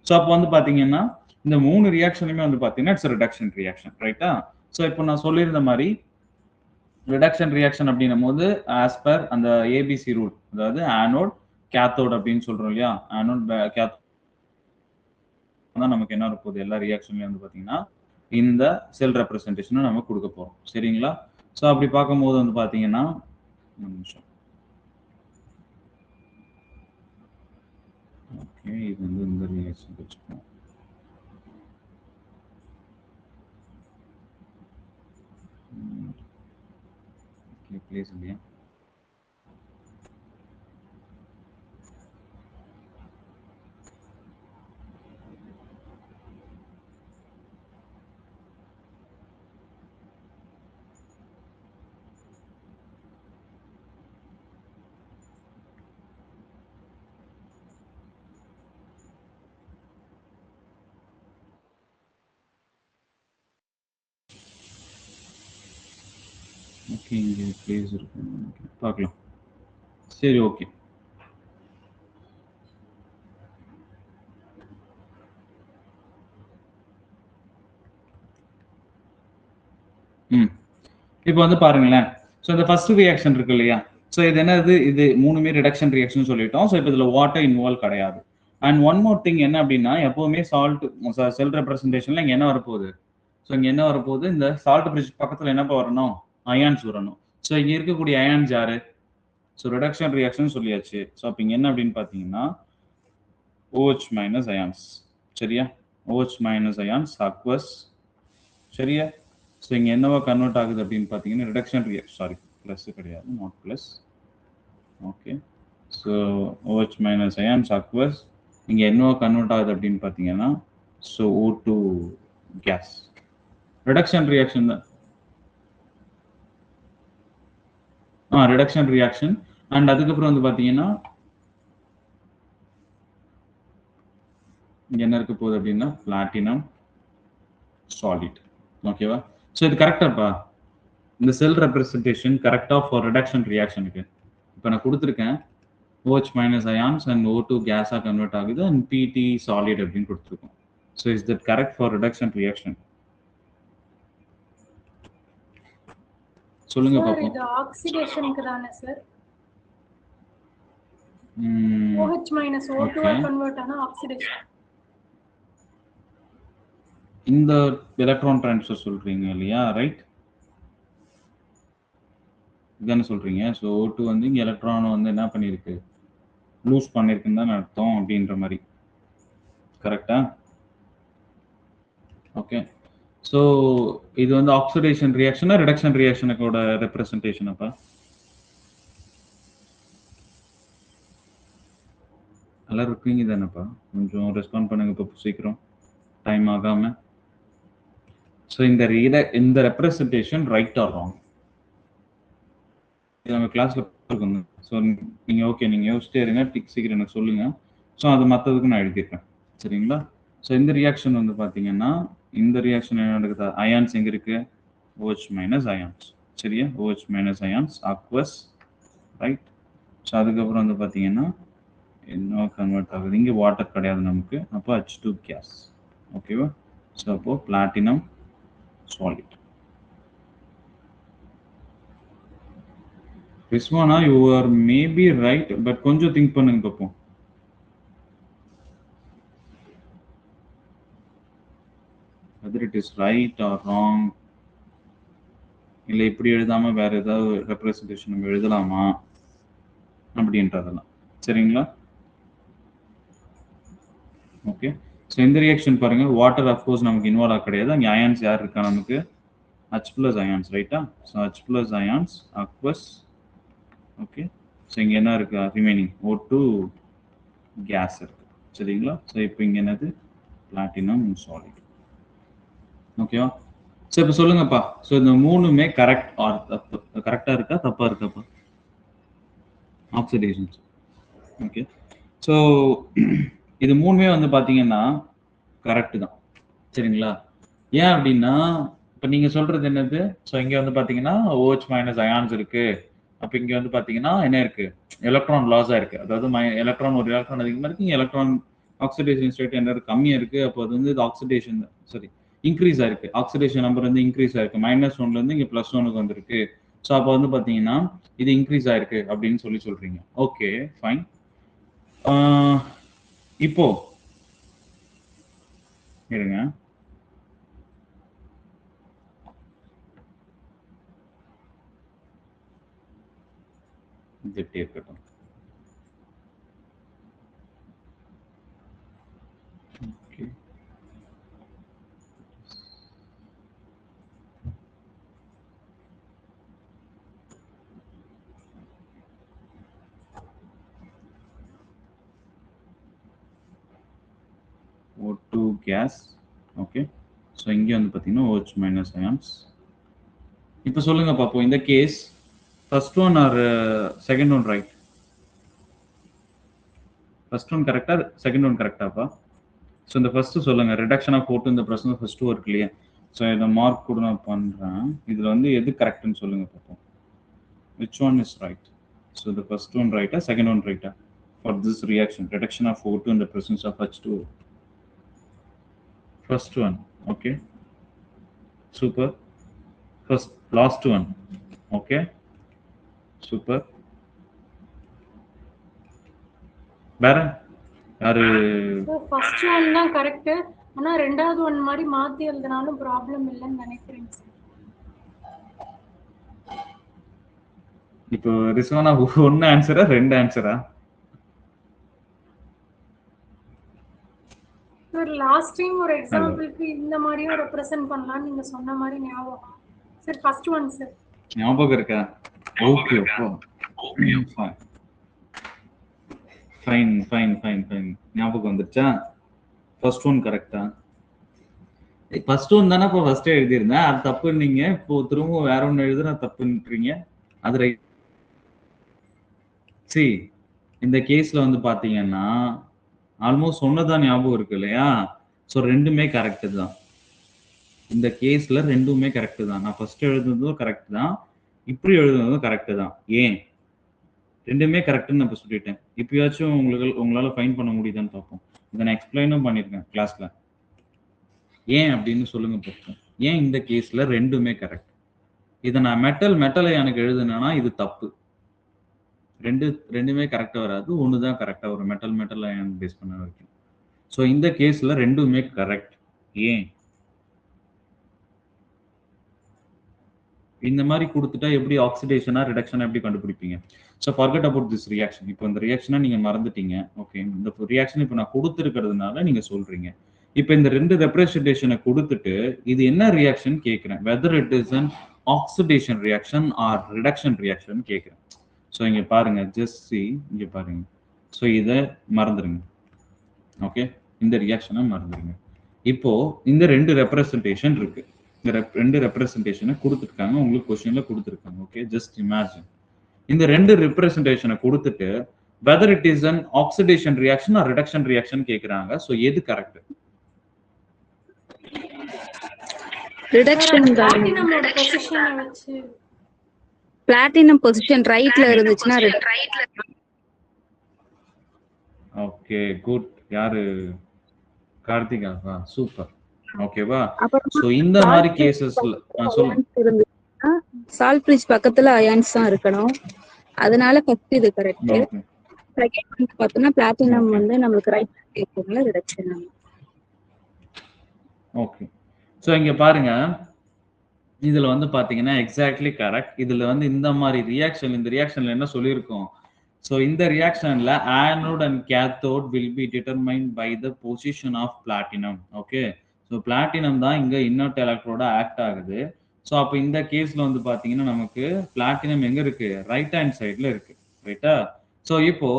ஸோ அப்போ வந்து பார்த்தீங்கன்னா இந்த 3 ரியாக்ஷனுமே வந்து பார்த்தீங்கன்னா இட்ஸ் ரிடக்ஷன் ரியாக்ஷன், ரைட்டா? ஸோ இப்போ நான் சொல்லியிருந்த மாதிரி ரிடக்ஷன் ரியாக்ஷன் அப்படின்னும் போது ஆஸ் பர் அந்த ஏபிசி ரூல், அதாவது ஆனோட் கேத்தோட் அப்படின்னு சொல்றோம் இல்லையா, ஆனோட் கேத்தோட் தான் நமக்கு என்ன இருப்போது எல்லா ரியாக்ஷன்லயும் வந்து பார்த்தீங்கன்னா இந்த செல் ரெப்ரசன்டேஷனை நம்ம கொடுக்க போறோம். சரிங்களா? ஸோ அப்படி பார்க்கும்போது வந்து பார்த்தீங்கன்னா ஒரு நிமிஷம். ஓகே, இது வந்து இந்த ரியாக்ஷன் வச்சுப்போம். பிளேஸ் இல்லையா? ஓகே, இங்கே பிளேஸ் இருக்கு, பார்க்கலாம். சரி, ஓகே. இப்போ வந்து பாருங்களேன். ஸோ இந்த ஃபர்ஸ்ட் ரியாக்ஷன் இருக்கு இல்லையா, ஸோ இது என்னது, இது 3மே ரிடக்ஷன் ரியாக்ஷன் சொல்லிட்டோம். ஸோ இப்போ இதில் வாட்டர் இன்வால்வ் கிடையாது. அண்ட் ஒன் மோர் திங் என்ன அப்படின்னா, எப்பவுமே சால்ட் செல் ரெப்ரசன்டேஷன்ல இங்கே என்ன வரப்போகுது, ஸோ இங்கே என்ன வரப்போகுது, இந்த சால்ட் பிரிட்ஜ் பக்கத்தில் என்னப்பா வரணும், அயான்ஸ் வரணும். ஸோ இங்கே இருக்கக்கூடிய அயான்ஸ் யாரு, ஸோ ரிடக்ஷன் ரியாக்ஷன் சொல்லியாச்சு. ஸோ அப்போ இங்கே என்ன அப்படின்னு பார்த்தீங்கன்னா OH மைனஸ் அயான்ஸ், சரியா? OH மைனஸ் அயான்ஸ் அக்வஸ், சரியா? ஸோ இங்கே என்னவா கன்வெர்ட் ஆகுது அப்படின்னு பார்த்தீங்கன்னா ரிடக்ஷன் ரியாக்ஷன், சாரி ப்ளஸ் கிடையாது, not plus. Okay, so OH minus ions aqueous இங்கே என்னவா கன்வெர்ட் ஆகுது அப்படின்னு பார்த்தீங்கன்னா so O2 gas. Reduction reaction தான், ரிடக்ஷன் ரியாக்ஷன். அண்ட் அதுக்கப்புறம் வந்து பார்த்தீங்கன்னா இங்கே என்ன இருக்க போகுது அப்படின்னா பிளாட்டினம் சாலிட். ஓகேவா? ஸோ இது கரெக்டாப்பா, இந்த செல் ரெப்ரசன்டேஷன் கரெக்டா ஃபார் ரிடக்ஷன் ரியாக்ஷனுக்கு. இப்போ நான் கொடுத்துருக்கேன் OH minus ions and O2 கேஸா கன்வெர்ட் ஆகுது அண்ட் PT சாலிட் அப்படின்னு கொடுத்துருக்கோம். So is that correct for reduction reaction? சொல்லுங்க பாப்போம். இது ஆக்சிடேஷனுக்கு தானே sir? OH minus O2 convert ஆனா ஆக்சிடேஷன். இந்த எலக்ட்ரான் ட்ரான்ஸ்ஃபர் சொல்றீங்க இல்லையா, ரைட்? இதானே சொல்றீங்க. ஸோ O2 வந்து இங்கே எலக்ட்ரான் வந்து என்ன பண்ணியிருக்கு, லூஸ் பண்ணியிருக்குன்னு தான் அர்த்தம் அப்படின்ற மாதிரி, கரெக்டா? ஓகே, ஸோ இது வந்து ஆக்சிடேஷன் ரியாக்ஷனா ரிடக்ஷன் ரியாக்ஷனுக்கோட ரெப்ரசன்டேஷன்? அப்போ எல்லாரும் இருக்கீங்க தானேப்பா, கொஞ்சம் ரெஸ்பாண்ட் பண்ணுங்க இப்போ சீக்கிரம், டைம் ஆகாம. ஸோ இந்த ரெப்ரசன்டேஷன் ரைட் ஆர் ராங், இது நம்ம கிளாஸ்ல இருக்குங்க. ஸோ நீங்கள் ஓகே, நீங்கள் யோசிச்சிட்டே இருங்க, டிக் சீக்கிரம் எனக்கு சொல்லுங்க. ஸோ அது மற்றதுக்கு நான் எழுதியிருக்கேன், சரிங்களா? ஸோ இந்த ரியாக்ஷன் வந்து பார்த்தீங்கன்னா இந்த ரியாக்ஷன் என்ன நடக்குது, அயான்ஸ் எங்கே இருக்கு, OH மைனஸ் அயான்ஸ், சரியா? OH minus ions aqueous, right? So அதுக்கப்புறம் வந்து பார்த்தீங்கன்னா என்ன கன்வெர்ட் ஆகுது, இங்கே வாட்டர் கிடையாது நமக்கு, அப்போ H2 கேஸ். ஓகேவா? ஸோ அப்போ platinum solid. Rizwana, you or maybe right, but கொஞ்சம் திங்க் பண்ணுங்க பார்ப்போம். whether it is right or wrong, இல்லை இப்படி எழுதாம வேற ஏதாவது ரெப்ரசன்டேஷன் நம்ம எழுதலாமா அப்படின்றதெல்லாம், சரிங்களா? ஓகே, ஸோ இந்த ரியாக்ஷன் பாருங்க, வாட்டர் அஃப்கோர்ஸ் நமக்கு இன்வால்வ் ஆக கிடையாது, அங்கே அயான்ஸ் யார் இருக்கா நமக்கு, H plus அயான்ஸ், ரைட்டா? So H plus ions aqueous. Okay, so இங்கே என்ன இருக்கு, ரிமைனிங் O2 கேஸ் இருக்கு, சரிங்களா? ஸோ இப்போ இங்கே என்னது, பிளாட்டினம் சாலிட். ஓகேவா? ஸோ இப்போ சொல்லுங்கப்பா, ஸோ இந்த 3மே கரெக்ட் ஆர் தப்பு, கரெக்டாக இருக்கா தப்பா இருக்காப்பா ஆக்சிடேஷன்ஸ்? ஓகே, ஸோ இது 3மே வந்து பார்த்தீங்கன்னா கரெக்டு தான், சரிங்களா? ஏன் அப்படின்னா இப்போ நீங்கள் சொல்றது என்னது, ஸோ இங்கே வந்து பார்த்தீங்கன்னா OH மைனஸ் அயான்ஸ் இருக்கு, அப்ப இங்க வந்து பாத்தீங்கன்னா என்ன இருக்கு, எலக்ட்ரான் லாஸா இருக்கு. அதாவது எலக்ட்ரான் ஒரு எலக்ட்ரான் அதிகமா இருக்கு, இங்க எலக்ட்ரான் ஆக்சிடேஷன் ஸ்டேட் என்ன இருக்கு, கம்மியா இருக்கு. அப்போ அது வந்து இது ஆக்சிடேஷன் சாரி இன்க்ரீஸ் ஆயிருக்கு. ஆக்சிடேஷன் நம்பர் வந்து இன்க்ரீஸ் ஆயிருக்கு. -1ல இருந்து இங்க +1க்கு வந்திருக்கு. ஸோ அப்போ வந்து பாத்தீங்கன்னா இது இன்க்ரீஸ் ஆயிருக்கு அப்படின்னு சொல்றீங்க. Okay fine. இப்போ இருங்க, இது எப்படி இருக்கட்டும். Okay O2 case. Okay so இங்கே வந்து பார்த்தீங்கன்னா OH மைனஸ் அயான்ஸ். இப்போ சொல்லுங்க பார்ப்போம், இந்த case first one or second one right? First one கரெக்டா, செகண்ட் ஒன் கரெக்டாப்பா? ஸோ இந்த ஃபர்ஸ்ட் சொல்லுங்க, ரிடக்ஷன் ஆஃப் O2 இந்த பிரச்சனை ஃபர்ஸ்ட் ஒர்க் இல்லையா? ஸோ இதை மார்க் கூட நான் பண்ணுறேன். இதில் வந்து எது கரெக்ட்னு சொல்லுங்க பார்ப்போம். Which one is right? So the first one right, second one right for this reaction, reduction of O2 in the presence of H2O? First one. Okay, super. First last one. Okay, super. வேற யாரு? First one தான் correct. ஆனா ரெண்டாவது one மாதிரி மாத்தி எழுதினாலும் problem இல்லைன்னு நினைக்கிறேன் சார். இப்போ ரிஸ்வானா ஒன்னு ஆன்சரா ரெண்டு ஆன்சரா? சார் லாஸ்ட் டைம் ஒரு எக்ஸாம்பிளுக்கு இந்த மாதிரியும் ரெப்ரசன்ட் பண்ணலாம் நீங்க சொன்ன மாதிரி ஞாபகம். Sir first one sir. ஞாபகம் இருக்கா? Okay fine fine fine fine. ஞாபகம் வந்துருச்சா? ஃபர்ஸ்ட் ஒன் கரெக்டா? ஃபர்ஸ்ட் ஒன் தானே இப்போ ஃபர்ஸ்டே எழுதியிருந்தேன், அது தப்புன்னீங்க. இப்போ திரும்ப வேற ஒன்று எழுதுனா தப்புன்றீங்க. அது ரைட். சரி, இந்த கேஸ்ல வந்து பாத்தீங்கன்னா ஆல்மோஸ்ட் சொன்னதான் ஞாபகம் இருக்கு இல்லையா? ஸோ ரெண்டுமே கரெக்ட் தான். இந்த கேஸ்ல ரெண்டுமே கரெக்ட் தான். நான் ஃபர்ஸ்ட் எழுதுனதும் கரெக்ட் தான், இப்படி எழுதுனதும் கரெக்ட் தான். ஏன் ரெண்டுமே கரெக்ட்னு நான் இப்போ சொல்லிட்டேன். இப்பயாச்சும் உங்களால ஃபைன் பண்ண முடியுதான்னு பார்ப்போம். இதை நான் எக்ஸ்பிளைனும் பண்ணியிருக்கேன் கிளாஸ்ல. ஏன் அப்படின்னு சொல்லுங்க பார்ப்போம். ஏன் இந்த கேஸ்ல ரெண்டுமே கரெக்ட்? இதை நான் மெட்டலை எனக்கு எழுதுனேன்னா இது தப்பு. ரெண்டுமே கரெக்டா வராது, ஒண்ணுதான் கரெக்டா வரும் மெட்டல் அயன் பேஸ் பண்ண வரைக்கும். ஸோ இந்த கேஸ்ல ரெண்டுமே கரெக்ட். ஏன் இந்த மாதிரி கொடுத்துட்டா எப்படி ஆக்சிடேஷனா ரிடக்ஷனா எப்படி கண்டுபிடிப்பீங்க? So forget about this reaction. இப்போ இந்த ரியாக்ஷனை நீங்க மறந்துட்டீங்க. ஓகே, இந்த ரியாக்ஷன் இப்போ நான் கொடுத்துருக்கிறதுனால நீங்க சொல்றீங்க. இப்போ இந்த ரெண்டு ரெப்ரசன்டேஷனை கொடுத்துட்டு இது என்ன ரியாக்ஷன் கேட்கிறேன், whether it is an oxidation reaction or reduction reaction கேட்கிறேன். ஸோ இங்க பாருங்க, ஜஸ்ட் சி, இங்க பாருங்க. ஸோ இதை மறந்துடுங்க. ஓகே, இந்த ரியாக்ஷனை மறந்துடுங்க. இப்போ இந்த ரெண்டு ரெப்ரசன்டேஷன் இருக்கு. இந்த ரெண்டு ரெப்ரசன்டேஷனை கொடுத்துருக்காங்க, உங்களுக்கு கொஸ்டின்ல கொடுத்துருக்காங்க. ஓகே, ஜஸ்ட் இமேஜின் இந்த ரெண்டு ரெப்ரசன்டேஷனை கொடுத்துட்டு whether it is an oxidation reaction or reduction reaction கேட்கறாங்க. ஸோ எது கரெக்ட்? ரிடக்ஷன் தான். பிளாட்டினம் பொசிஷன் ரைட்ல இருந்துச்சுன்னா ஓகே குட். யாரு? கார்த்திகாவா? சூப்பர். ஓகேவா? சோ இந்த மாதிரி கேसेसல சொல்லுங்க. சால்ட் பிரிட்ஜ் பக்கத்துல அயான்ஸ் தான் இருக்கணும், அதனால ஃபர்ஸ்ட் இது கரெக்ட். செகண்ட் வந்து பார்த்தோம்னா பிளாட்டினம் வந்து நமக்கு ரைட் கேட்கும்ல ரிடக்ஷன். ஓகே, சோ இங்க பாருங்க, இதுல வந்து பாத்தீங்கன்னா எக்ஸாக்ட்லி கரெக்ட். இதுல வந்து இந்த மாதிரி ரியாக்ஷன், இந்த ரியாக்ஷன்ல என்ன சொல்லியிருக்கோம்? ஸோ இந்த ரியாக்ஷன்ல anode and cathode will be determined by the position of platinum. Okay, so platinum தான் இங்க இன்னர்ட் எலக்ட்ரோட ஆக்ட் ஆகுது. ஸோ அப்போ இந்த கேஸ்ல வந்து பாத்தீங்கன்னா நமக்கு பிளாட்டினம் எங்க இருக்கு? ரைட் ஹேண்ட் சைட்ல இருக்கு, ரைட்டா? ஸோ இப்போ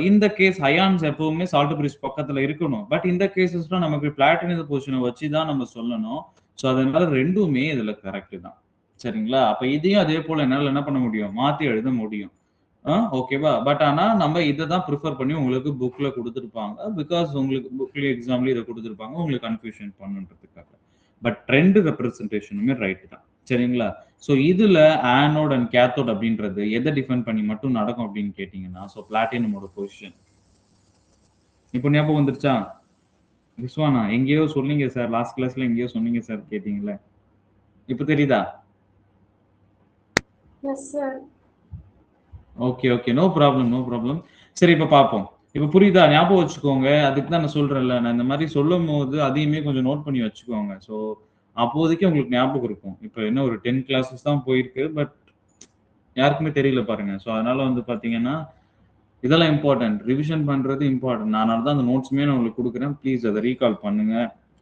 இந்த கேஸ் அயான்ஸ் எப்பவுமே சால்ட் பிரிட்ஜ் பக்கத்துல இருக்கணும். பட் இந்த கேசஸ்ல நமக்கு பிளாட்டினம் பொசிஷனை வச்சு தான் நம்ம சொல்லணும். ஸோ அதனால ரெண்டுமே இதுல கரெக்ட் தான், சரிங்களா? அப்ப இதையும் அதே போல என்னால என்ன பண்ண முடியும்? மாத்தி எழுத முடியும். ஓகேவா? பட் ஆனா நம்ம இதை தான் ப்ரிஃபர் பண்ணி உங்களுக்கு புக்ல கொடுத்துருப்பாங்க. பிகாஸ் உங்களுக்கு புக்ல எக்ஸாம்ல இதை கொடுத்துருப்பாங்க உங்களுக்கு கன்ஃபியூஷன் பண்ணுன்றதுக்காக. பட் ரெண்டு ரெப்ரசன்டேஷனுமே ரைட் தான், சரிங்களா? ஸோ இதுல ஆனோட் அண்ட் கேத்தோட் அப்படின்றது எதை டிஃபைன் பண்ணி மட்டும் நடக்கும் அப்படின்னு கேட்டீங்கன்னா, ஸோ பிளாட்டினமோட பொசிஷன். இப்போ ஞாபகம் வந்துருச்சா? விஸ்வானா எங்கேயோ சொன்னீங்க சார், லாஸ்ட் கிளாஸ்ல எங்கேயோ சொன்னீங்க சார் கேட்டீங்களே, இப்போ தெரியுதா? Yes sir. Okay okay, no problem no problem. சரி, இப்போ பார்ப்போம். இப்போ புரியுதா? ஞாபகம் வச்சுக்கோங்க. அதுக்கு தான் நான் சொல்றேன்ல, நான் இந்த மாதிரி சொல்லும் போது அதையுமே கொஞ்சம் நோட் பண்ணி வச்சுக்கோங்க. ஸோ அப்போதைக்கு உங்களுக்கு ஞாபகம் இருக்கும். இப்போ என்ன ஒரு 10 கிளாஸஸ் தான் போயிருக்கு, பட் யாருக்குமே தெரியல பாருங்க. ஸோ அதனால வந்து பார்த்தீங்கன்னா இதெல்லாம் இம்பார்ட்டன்ட். ரிவிஷன் பண்றது இம்பார்ட்டன்ட். அதனால தான் அந்த நோட்ஸுமே நான் உங்களுக்கு கொடுக்குறேன். ப்ளீஸ் அதை ரீகால் பண்ணுங்க.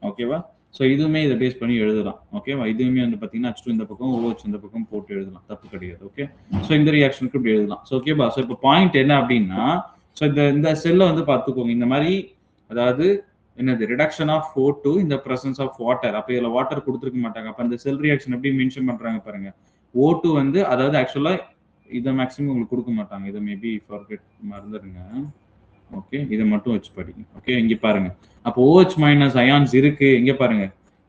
ஓகேவா? ஸோ இதுவுமே இதை பேஸ் பண்ணி எழுதலாம். ஓகேவா? இதுவுமே வந்து பார்த்தீங்கன்னா H2 இந்த பக்கம், OH இந்த பக்கம் போட்டு எழுதலாம். தப்பு கிடையாது. ஓகே. ஸோ இந்த ரியாக்ஷனுக்கு இப்படி எழுதலாம். ஸோ ஓகேவா? ஸோ இப்போ பாயிண்ட் என்ன அப்படின்னா, ஸோ இந்த செல்லை வந்து பார்த்துக்கோங்க. இந்த மாதிரி அதாவது என்னது ரிடக்ஷன் ஆஃப் O2 இந்த பிரசன்ஸ் ஆஃப் வாட்டர். அப்போ இதில் வாட்டர் கொடுத்துருக்க மாட்டாங்க. அப்போ அந்த செல் ரியாக்ஷன் எப்படி மென்ஷன் பண்றாங்க பாருங்க. O2 வந்து அதாவது ஆக்சுவலா இதை மேக்ஸிமம் உங்களுக்கு கொடுக்க மாட்டாங்க. இதை மேபி ஃபர்கெட் மறந்துடுங்க. ஓகே, இதை மட்டும் வச்சு படிங்க. ஓகே, இங்க பாருங்க. அப்போ OH மைனஸ் அயான்ஸ் இருக்கு. இங்க பாருங்க,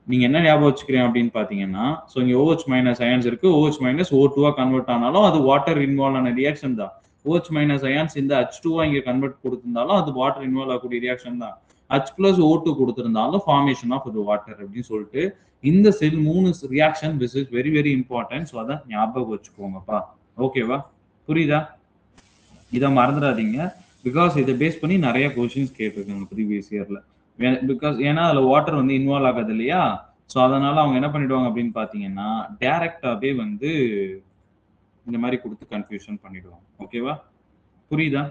நீங்க என்ன ஞாபகம் வச்சுக்கிறேன் அப்படின்னு பாத்தீங்கன்னா, ஸோ இங்க OH மைனஸ் அயான்ஸ் இருக்கு. OH மைனஸ் O2 கன்வெர்ட் ஆனாலும் அது வாட்டர் இன்வால்வ் ஆன ரியாக்ஷன் தான். OH மைனஸ் அயான்ஸ் இந்த H2 இங்க கன்வெர்ட் கொடுத்திருந்தாலும் அது வாட்டர் இன்வால்வ் ஆகக்கூடிய ரியாக்ஷன் தான். H பிளஸ் O2 கொடுத்திருந்தாலும் ஃபார்மேஷன் ஆஃப் அது வாட்டர் அப்படின்னு சொல்லிட்டு இந்த cell 3 reaction which is very very important. So அதை ஞாபகம் வச்சுக்கோங்கப்பா. ஓகேவா? புரியுதா? இதை மறந்துடாதீங்க. பிகாஸ் இதை பேஸ் பண்ணி நிறைய கொஸ்டின்ஸ் கேட்டிருக்காங்க ப்ரீவியஸ் இயர்ல. பிகாஸ் ஏன்னா அதுல வாட்டர் வந்து இன்வால்வ் ஆகாது இல்லையா? ஸோ அதனால அவங்க என்ன பண்ணிடுவாங்க அப்படின்னு பாத்தீங்கன்னா டைரக்டாவே வந்து இந்த மாதிரி கொடுத்து கன்ஃபியூஷன் பண்ணிடுவாங்க. ஓகேவா? புரியுதா?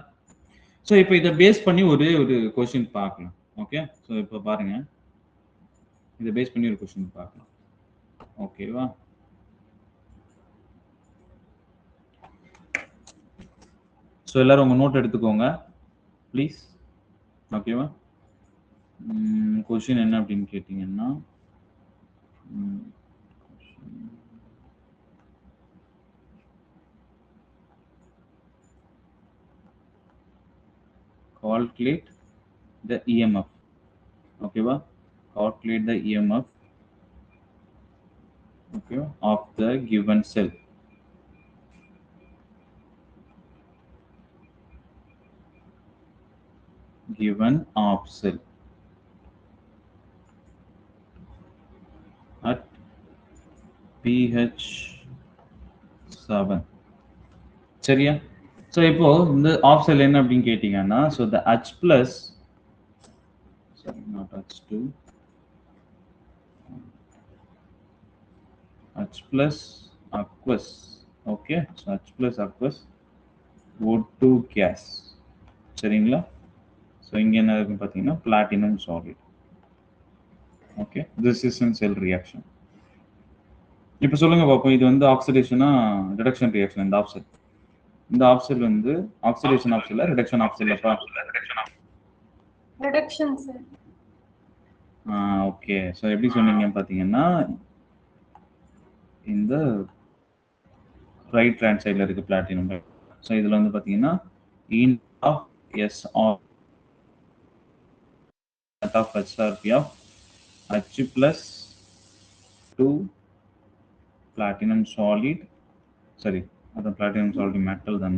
ஸோ இப்போ இதை பேஸ் பண்ணி ஒரு கொஸ்டின் பார்க்கலாம். ஓகே, ஸோ இப்போ பாருங்க, இதை பேஸ் பண்ணி ஒரு கொஸ்டின் பார்க்கலாம். ஓகேவா? ஸோ எல்லாரும் உங்க நோட் எடுத்துக்கோங்க ப்ளீஸ். ஓகேவா? கொஸ்டின் என்ன அப்படின்னு கேட்டீங்கன்னா, calculate the EMF. ஓகேவா? calculate the EMF, okay, of the given cell. Given of cell at pH 7. சரியா? ஸோ இப்போ இந்த ஆஃப் செல் என்ன அப்படின்னு கேட்டீங்கன்னா, so the H plus, sorry not H2, H plus aqueous. Okay, so H plus aqueous O2 gas. சரிங்களா? So இங்க என்ன இருக்குன்னு பார்த்தீங்கன்னா platinum solid. Okay, this is an cell reaction. இப்போ சொல்லுங்க பார்ப்போம், இது வந்து ஆக்சிடேஷனா ரிடக்ஷன் ரியாக்ஷன்? இந்த ஆஃப் செல், இந்த ஆஃப் செல் வந்து oxidation half cell, reduction half cell? Reduction sir. Okay, so எப்படி சொன்னீங்க பார்த்தீங்கன்னா இந்த ரைட் ஹேண்ட் சைடில் இருக்கு பிளாட்டினம். ஸோ இதில் வந்து பார்த்தீங்கன்னா in of S of of HRP of H plus 2 platinum solid, sorry, the platinum solid metal then.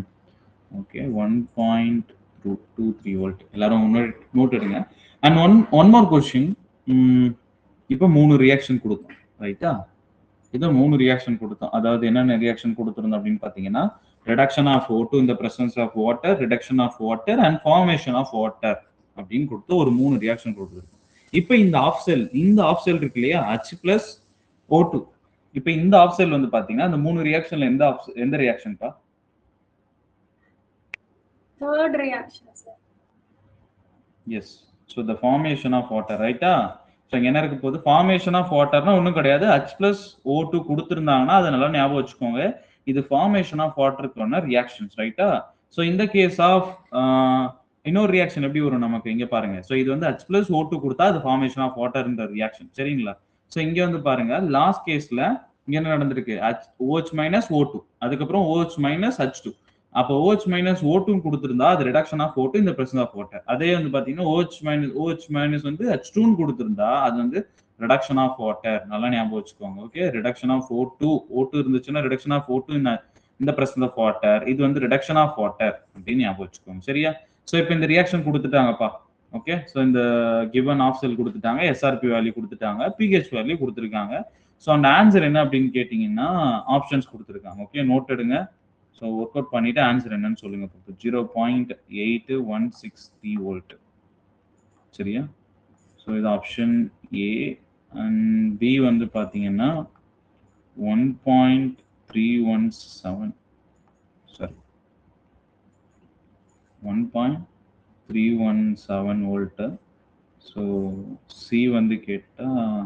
Okay, 1.23 volt. எல்லாரும் நோட் எடுங்க. And one more question. இப்போ 3 ரியாக்ஷன் கொடுத்தோம், ரைட்டா? இதை 3 ரியாக்ஷன் கொடுத்தோம். அதாவது என்னென்ன ரியாக்ஷன் கொடுத்துருந்தோம் அப்படின்னு பார்த்தீங்கன்னா, reduction of O2 in the presence of water, reduction of water and formation of water அப்படின்னு கொடுத்து ஒரு 3 ரியாக்ஷன் கொடுத்துருக்கு. இப்போ இந்த ஆஃப் செல் இருக்கு இல்லையா, H plus O2. இப்போ இந்த ஆஃப் செல் வந்து பாத்தீங்கன்னா அந்த 3 ரியாக்ஷன்ல எந்த ரியாக்ஷன்ப்பா? Third reaction sir. Yes, so the formation of water, ரைட்டா? ஸோ இங்க என்ன இருக்கு போகுது, ஃபார்மேஷன் ஆஃப் வாட்டர்னா ஒன்றும் கிடையாது, H plus O2 கொடுத்துருந்தாங்கன்னா அதை நல்லா ஞாபகம் வச்சுக்கோங்க. இது ஃபார்மேஷன் ஆஃப் வாட்டருக்கான ரியாக்ஷன்ஸ், ரைட்டா? ஸோ இந்த கேஸ் ஆஃப் இன்னொரு ரியாக்ஷன் எப்படி வரும் நமக்கு, இங்க பாருங்க. ஸோ இது வந்து H plus O2 கொடுத்தா அது ஃபார்மேஷன் ஆஃப் வாட்டர்ன்ற ரியாக்ஷன், சரிங்களா? ஸோ இங்க வந்து பாருங்க, லாஸ்ட் கேஸ்ல இங்க என்ன நடந்திருக்கு, OH minus O2, அதுக்கப்புறம் OH minus H2. அப்போ OH minus O2 கொடுத்திருந்தா அது ரிடக்ஷன் ஆஃப் O2 இந்த பிரசன்ஸ் ஆஃப் வாட்டர். அதே வந்து பாத்தீங்கன்னா OH minus வந்து H2 கொடுத்திருந்தா அது வந்து ரிடக்ஷன் ஆஃப் வாட்டர், நல்லா ஞாபகம் வச்சுக்கோங்க. ஓகே, ரிடக்ஷன் ஆஃப் O2 இருந்துச்சுன்னா ரிடக்ஷன் ஆஃப் O2 இந்த பிரசன்ஸ் ஆஃப் வாட்டர், இது வந்து ரிடக்ஷன் ஆஃப் வாட்டர் அப்படின்னு ஞாபகம் வச்சுக்கோங்க. சரியா? ஸோ இப்போ இந்த ரியாக்ஷன் கொடுத்துட்டாங்கப்பா. ஓகே, ஸோ இந்த கிவன் ஆஃப் செல் கொடுத்துட்டாங்க, எஸ்ஆர்பி வேல்யூ கொடுத்துட்டாங்க, பிஹெச் வேல்யூ கொடுத்துருக்காங்க. ஸோ அந்த ஆன்சர் என்ன அப்படின்னு கேட்டிங்கன்னா ஆப்ஷன்ஸ் கொடுத்துருக்காங்க. ஓகே, நோட் எடுங்க. ஸோ ஒர்க் அவுட் பண்ணிட்டு ஆன்சர் என்னன்னு சொல்லுங்க. 0.8163 வோல்ட். சரியா? ஸோ இது ஆப்ஷன் ஏ. அண்ட் பி வந்து பார்த்தீங்கன்னா 1.317, சாரி 1.317 வோல்ட்டு. ஸோ சி வந்து கேட்டால்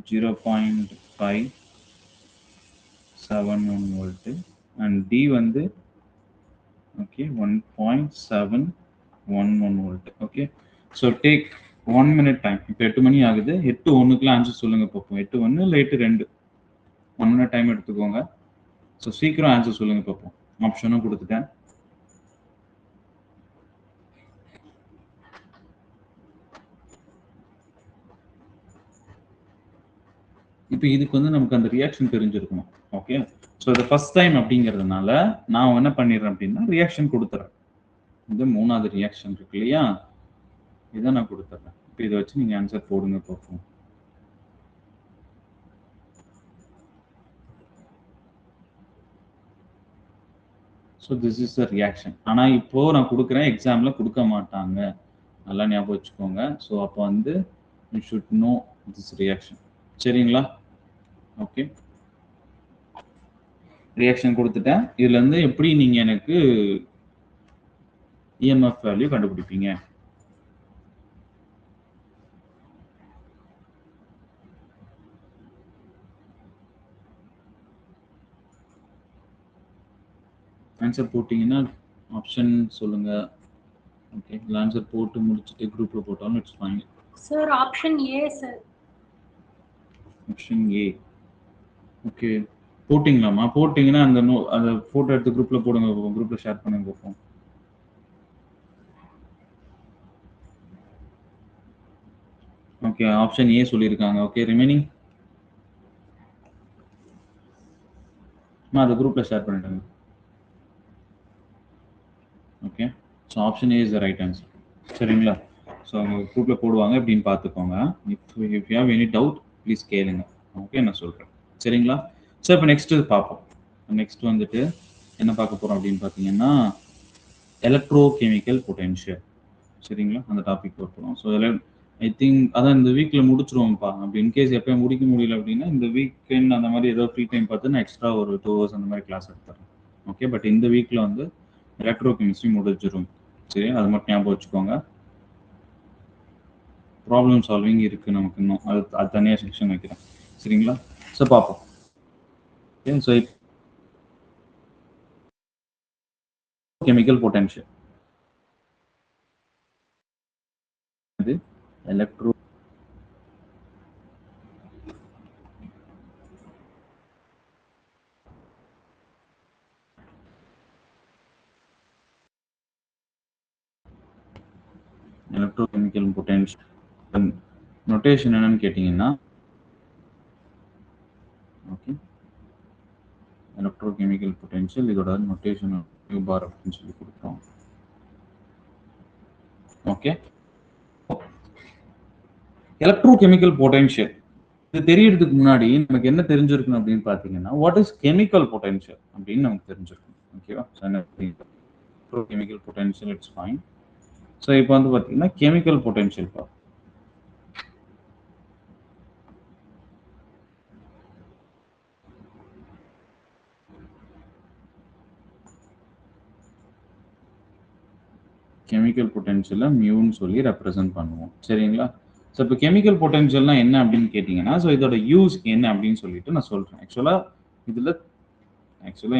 0.571 வோல்ட்டு. அண்ட் டி வந்து okay 1.711 volt. Okay, so take 1 minute time. இப்போ 8 மணி ஆகுது. 8:01 ஆன்சர் சொல்லுங்க பார்ப்போம். 8:01 இல்லை 8:02, 1 minute டைம் எடுத்துக்கோங்க. ஸோ சீக்கிரம் ஆன்சர் சொல்லுங்க பார்ப்போம். ஆப்ஷனும் கொடுத்துட்டேன். இப்போ இதுக்கு வந்து நமக்கு அந்த ரியாக்ஷன் தெரிஞ்சிருக்கணும். ஓகே, ஸோ இது ஃபர்ஸ்ட் டைம் அப்படிங்கிறதுனால நான் என்ன பண்ணிடுறேன் அப்படின்னா ரியாக்ஷன் கொடுத்துறேன். இது 3வது ரியாக்ஷன் இருக்கு இல்லையா, இதை நான் கொடுத்துட்றேன். இப்போ இதை வச்சு நீங்கள் ஆன்சர் போடுங்க பார்ப்போம். So this is the reaction. ஆனால் இப்போ நான் கொடுக்குறேன், எக்ஸாமில் கொடுக்க மாட்டாங்க, நல்லா ஞாபகம் வச்சுக்கோங்க. ஸோ அப்போ வந்து you should know this reaction. சரிங்களா? ஓகே, ரியாக்ஷன் கொடுத்துட்டேன். இதுலேருந்து எப்படி நீங்கள் எனக்கு இஎம்எஃப் வேல்யூ கண்டுபிடிப்பீங்க? ஆன்சர் போட்டிங்கன்னா ஆப்ஷன் சொல்லுங்க. ஓகே, ஆன்சர் போட்டு முடிச்சுட்டு குரூப்ல போட்டாலும் it's fine. Sir option A sir. Option A. Okay, போட்டிங்களாமா? போட்டிங்கன்னா அந்த அந்த ஃபோட்டோ எடுத்து குரூப்ல போடுங்க, குரூப்ல ஷேர் பண்ணுங்க பார்ப்போம். ஓகே, ஆப்ஷன் ஏ சொல்லியிருக்காங்க. ஓகே, ரிமைனிங் அதை குரூப்ல ஷேர் பண்ணிடுங்க. Okay, so option A is the right answer. சரிங்களா? ஸோ அவங்க குரூப்ல போடுவாங்க அப்படின்னு பார்த்துக்கோங்க. If you have any doubt please கேளுங்க. ஓகே, நான் சொல்கிறேன். சரிங்களா? ஸோ இப்போ நெக்ஸ்ட் பார்ப்போம். நெக்ஸ்ட் வந்துட்டு என்ன பார்க்க போகிறோம் அப்படின்னு பார்த்தீங்கன்னா எலக்ட்ரோ கெமிக்கல் பொட்டென்ஷியல். சரிங்களா? அந்த டாபிக் போகிறோம். ஸோ ஐ திங்க் அதான் இந்த வீக்கில் முடிச்சிருவோம்ப்பா. அப்படி இன்கேஸ் எப்போயும் முடிக்க முடியல அப்படின்னா இந்த வீக்கெண்ட் அந்த மாதிரி ஏதோ ஃப்ரீ டைம் பார்த்து நான் எக்ஸ்ட்ரா ஒரு 2 hours அந்த மாதிரி கிளாஸ் எடுத்துறேன். ஓகே, பட் இந்த வீக்கில் வந்து எலக்ட்ரோ கெமிஸ்ட்ரி முடிஞ்சிடும். சரி, அது மட்டும் ஞாபகம் வச்சுக்கோங்க. ப்ராப்ளம் சால்விங் இருக்கு நமக்கு இன்னும், அது தனியாக செக்ஷன் வைக்கிறேன். சரிங்களா? ஸோ பார்ப்போம். ஸோ கெமிக்கல் பொட்டென்ஷியல் இது எலக்ட்ரோ எலக்ட்ரோகெமிக்கல் பொட்டென்ஷியல் நோட்டேஷன் என்னன்னு கேட்டிங்கன்னா ஓகே, எலக்ட்ரோகெமிக்கல் பொட்டென்ஷியல் இதோட நோட்டேஷன் U பார் அப்படின்னு சொல்லி கொடுக்குறோம். ஓகே, எலக்ட்ரோகெமிக்கல் பொட்டென்ஷியல் இது தெரியறதுக்கு முன்னாடி நமக்கு என்ன தெரிஞ்சிருக்கணும் அப்படின்னு பார்த்தீங்கன்னா வாட் இஸ் கெமிக்கல் பொட்டென்ஷியல் அப்படின்னு நமக்கு தெரிஞ்சிருக்கணும். ஓகேவா? Electrochemical potential it's fine. So இப்போ வந்து பார்த்தீங்கன்னா கெமிக்கல் பொட்டென்ஷியல் பார்ப்போம். கெமிக்கல் பொட்டென்ஷியலை மியூன்னு சொல்லி ரெப்ரசென்ட் பண்ணுவோம். சரிங்களா? ஸோ இப்போ கெமிக்கல் பொட்டென்ஷியல்னா என்ன அப்படின்னு கேட்டிங்கன்னா ஸோ இதோட யூஸ் என்ன அப்படின்னு சொல்லிட்டு நான் சொல்கிறேன். ஆக்சுவலாக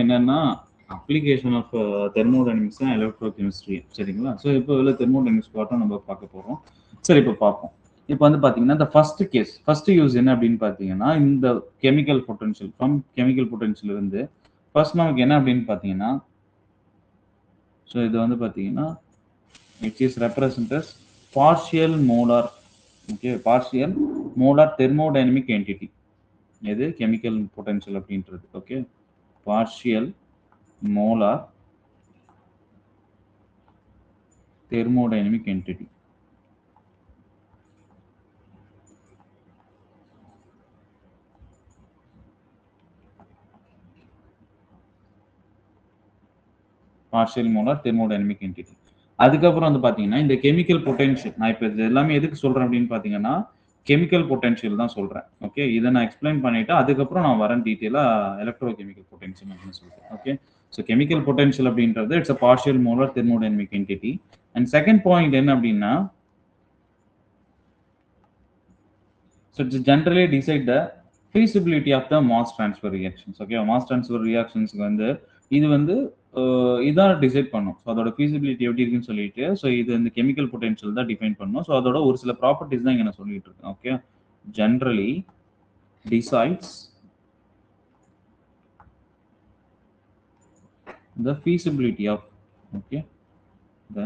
என்னன்னா அப்ளிகேஷன் ஆஃப் தெர்மோடைனமிக்ஸ் தான் எலக்ட்ரோகெமிஸ்ட்ரி. சரிங்களா? ஸோ இப்போ இதில் தெர்மோடைனமிக்ஸ் பார்ட்டும் நம்ம பார்க்க போகிறோம். சரி, இப்போ பார்ப்போம். இப்போ வந்து பார்த்தீங்கன்னா இந்த ஃபர்ஸ்ட் யூஸ் என்ன அப்படின்னு பார்த்தீங்கன்னா இந்த chemical potential from chemical potential இருந்து ஃபர்ஸ்ட் நமக்கு என்ன அப்படின்னு பார்த்தீங்கன்னா ஸோ இது வந்து பார்த்தீங்கன்னா which is represented as partial molar okay, partial molar thermodynamic entity எது கெமிக்கல் பொட்டன்ஷியல் அப்படின்றது. Okay, partial molar thermodynamic entity. Partial molar thermodynamic entity. அதுக்கப்புறம் வந்து பாத்தீங்கன்னா இந்த கெமிக்கல் பொட்டன்ஷியல், நான் இப்போ இது எல்லாமே எதுக்கு சொல்றேன் அப்படின்னு பாத்தீங்கன்னா கெமிக்கல் பொட்டன்ஷியல் தான் சொல்றேன். ஓகே, இதை நான் எக்ஸ்பிளைன் பண்ணிட்டு அதுக்கப்புறம் நான் வரேன் டீட்டெயிலா எலக்ட்ரோ கெமிக்கல் பொட்டன்ஷியல் அப்படின்னு சொல்லிட்டு. ஓகே, ஸோ கெமிக்கல் பொட்டன்ஷியல் அப்படின்றது it's a partial molar thermodynamic entity. And second point என்ன அப்படின்னா, so it's generally decide the feasibility of the mass transfer reactions. Okay, mass transfer reactions வந்து இது வந்து இதான் decide பண்ணும். ஸோ அதோட feasibility எப்படி இருக்குன்னு சொல்லிட்டு, ஸோ இது இந்த கெமிக்கல் பொட்டன்ஷியல் தான் டிஃபைன் பண்ணும். ஸோ அதோட ஒரு சில ப்ராப்பர்ட்டிஸ் தான் இங்க நான் சொல்லிட்டு இருக்கேன். Okay, generally decides the feasibility of, okay, the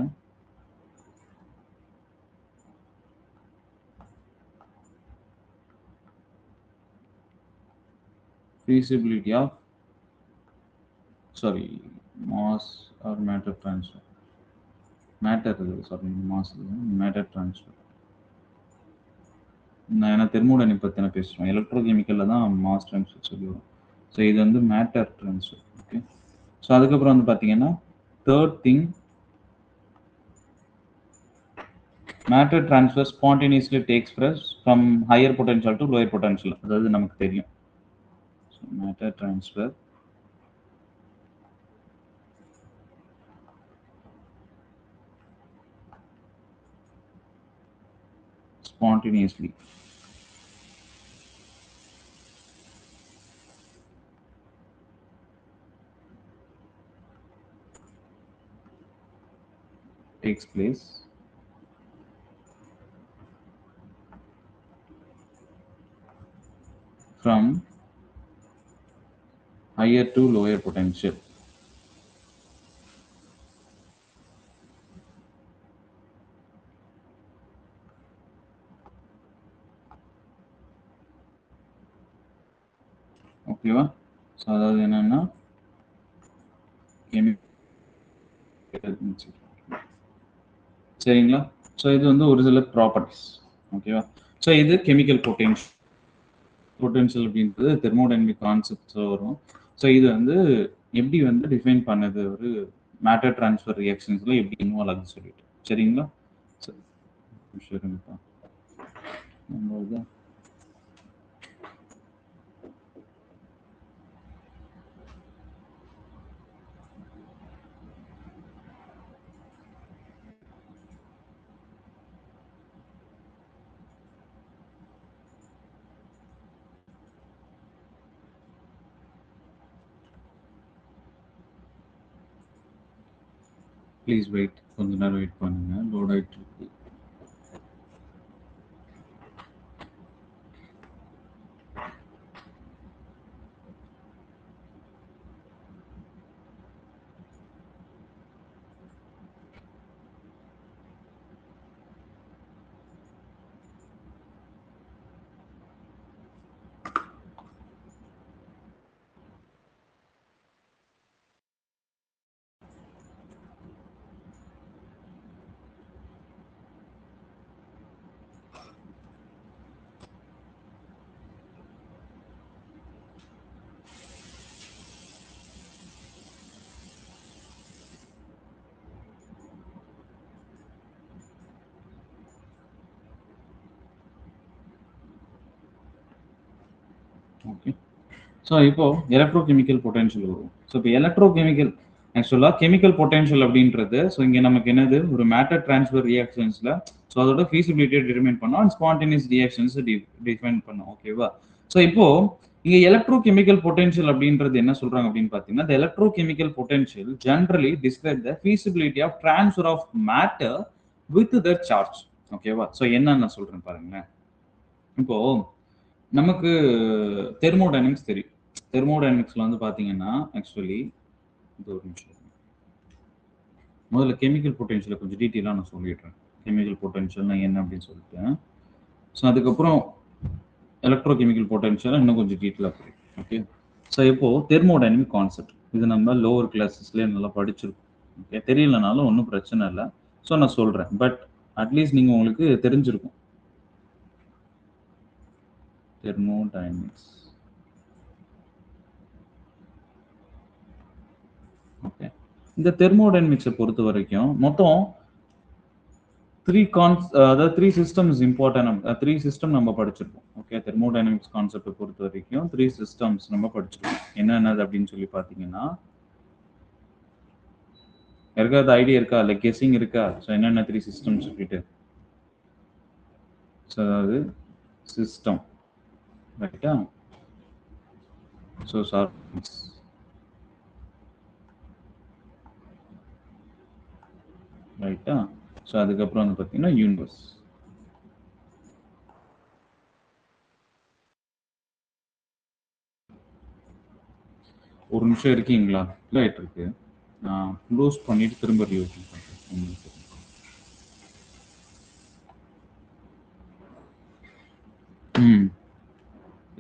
feasibility of, sorry, mass or matter transfer. Matter, sorry, mass, matter transfer. நான் என்ன தெர்மோடைனமிக் பத்தி நான் பேசுறேன், எலக்ட்ரோகெமிக்கல்ல தான் மாஸ் ட்ரான்ஸ்ஃபர் சொல்லுவோம். ஸோ இது வந்து மேட்டர் ட்ரான்ஸ்ஃபர். ஓகே, ஸோ அதுக்கப்புறம் வந்து பார்த்தீங்கன்னா third thing, matter transfer spontaneously takes place from higher potential to lower potential. அதாவது நமக்கு தெரியும் matter transfer spontaneously takes place from higher to lower potential. ஓகேவா? ஸோ அதாவது என்னன்னா சரிங்களா? ஸோ இது வந்து ஒரு சில ப்ராப்பர்ட்டிஸ். ஓகேவா? ஸோ இது கெமிக்கல் பொட்டன்ஷியல் அப்படின்றது தெர்மோடைனமிக் கான்செப்ட்ஸ் வரும். ஸோ இது வந்து எப்படி வந்து டிஃபைன் பண்ணது ஒரு மேட்டர் ட்ரான்ஸ்ஃபர் ரியாக்ஷன்ஸ்ல எப்படி இன்வால்வ் ஆகுது சொல்லிட்டு. சரிங்களா? சரிங்கப்பா, நம்ம ப்ளீஸ் வெயிட், கொஞ்ச நேரம் வெயிட் பண்ணுங்க, லோட் ஆகிட்டு இருக்கு. ஓகே, ஸோ இப்போ எலக்ட்ரோகெமிக்கல் பொட்டன்ஷியல் வரும். ஸோ இப்போ எலக்ட்ரோகெமிக்கல் ஆக்சுவலாக கெமிக்கல் பொட்டன்ஷியல் அப்படின்றது, ஸோ இங்கே நமக்கு என்னது ஒரு மேட்டர் ட்ரான்ஸ்ஃபர் ரியாக்ஷன்ஸில் ஸோ அதோட ஃபீசிபிலிட்டியை டிட்டர்மைன் பண்ணோம் அண்ட் ஸ்பான்டேனியஸ் ரியாக்ஷன்ஸ் டிஃபைன் பண்ணோம். ஓகேவா? ஸோ இப்போ இங்கே எலக்ட்ரோகெமிக்கல் பொட்டன்ஷியல் அப்படின்றது என்ன சொல்றாங்க அப்படின்னு பார்த்தீங்கன்னா, the electrochemical potential generally describe the feasibility of transfer of matter with their charge. ஓகேவா? ஸோ என்ன நான் சொல்றேன் பாருங்களேன். இப்போ நமக்கு தெர்மோடைனமிக்ஸ் தெரியும். தெர்மோடைனமிக்ஸ்ல வந்து பாத்தீங்கன்னா ஆக்சுவலி இது ஒரு நிமிஷம், முதல்ல கெமிக்கல் பொட்டன்ஷியலை கொஞ்சம் டீட்டெயிலாக நான் சொல்லிடுறேன். கெமிக்கல் பொட்டன்ஷியல்னா என்ன அப்படின்னு சொல்லிட்டு. ஸோ அதுக்கப்புறம் எலக்ட்ரோகெமிக்கல் பொட்டன்ஷியல் இன்னும் கொஞ்சம் டீட்டெயிலாக புரியும். ஓகே, ஸோ இப்போ தெர்மோடைனமிக் கான்செப்ட் இது நம்ம லோவர் கிளாஸஸ்லேயே நல்லா படிச்சிருக்கோம். ஓகே, தெரியலனாலும் ஒன்றும் பிரச்சனை இல்லை. ஸோ நான் சொல்கிறேன், பட் அட்லீஸ்ட் நீங்கள் உங்களுக்கு தெரிஞ்சிருக்கும். தெர்மோடைனமிக்ஸ். ஓகே, இந்த தெர்மோடைனமிக்ஸை பொறுத்த வரைக்கும் மொத்தம் த்ரீ சிஸ்டம்ஸ் இம்பார்ட்டன்ட். 3 சிஸ்டம் நம்ம படிச்சிருக்கோம். ஓகே, தெர்மோடைனமிக்ஸ் கான்செப்டை பொறுத்த வரைக்கும் 3 சிஸ்டம்ஸ் நம்ம படிச்சிருக்கோம். என்னென்னது அப்படின்னு சொல்லி பார்த்தீங்கன்னா, யாருக்காவது ஐடியா இருக்கா? லைக் கெஸிங் இருக்கா? ஸோ என்னென்ன 3 சிஸ்டம் சொல்லிட்டு, ஸோ அதாவது சிஸ்டம், ரைட்டா? ஸோ சார்பிங்ஸ், ரைட்டா? ஸோ அதுக்கப்புறம் வந்து பார்த்தீங்கன்னா யூனிவர்ஸ். ஒரு நிமிஷம் இருக்கீங்களா? ஆயிட்டு இருக்கு, நான் க்ளோஸ் பண்ணிட்டு திரும்ப ரியோபன் பண்றேன்.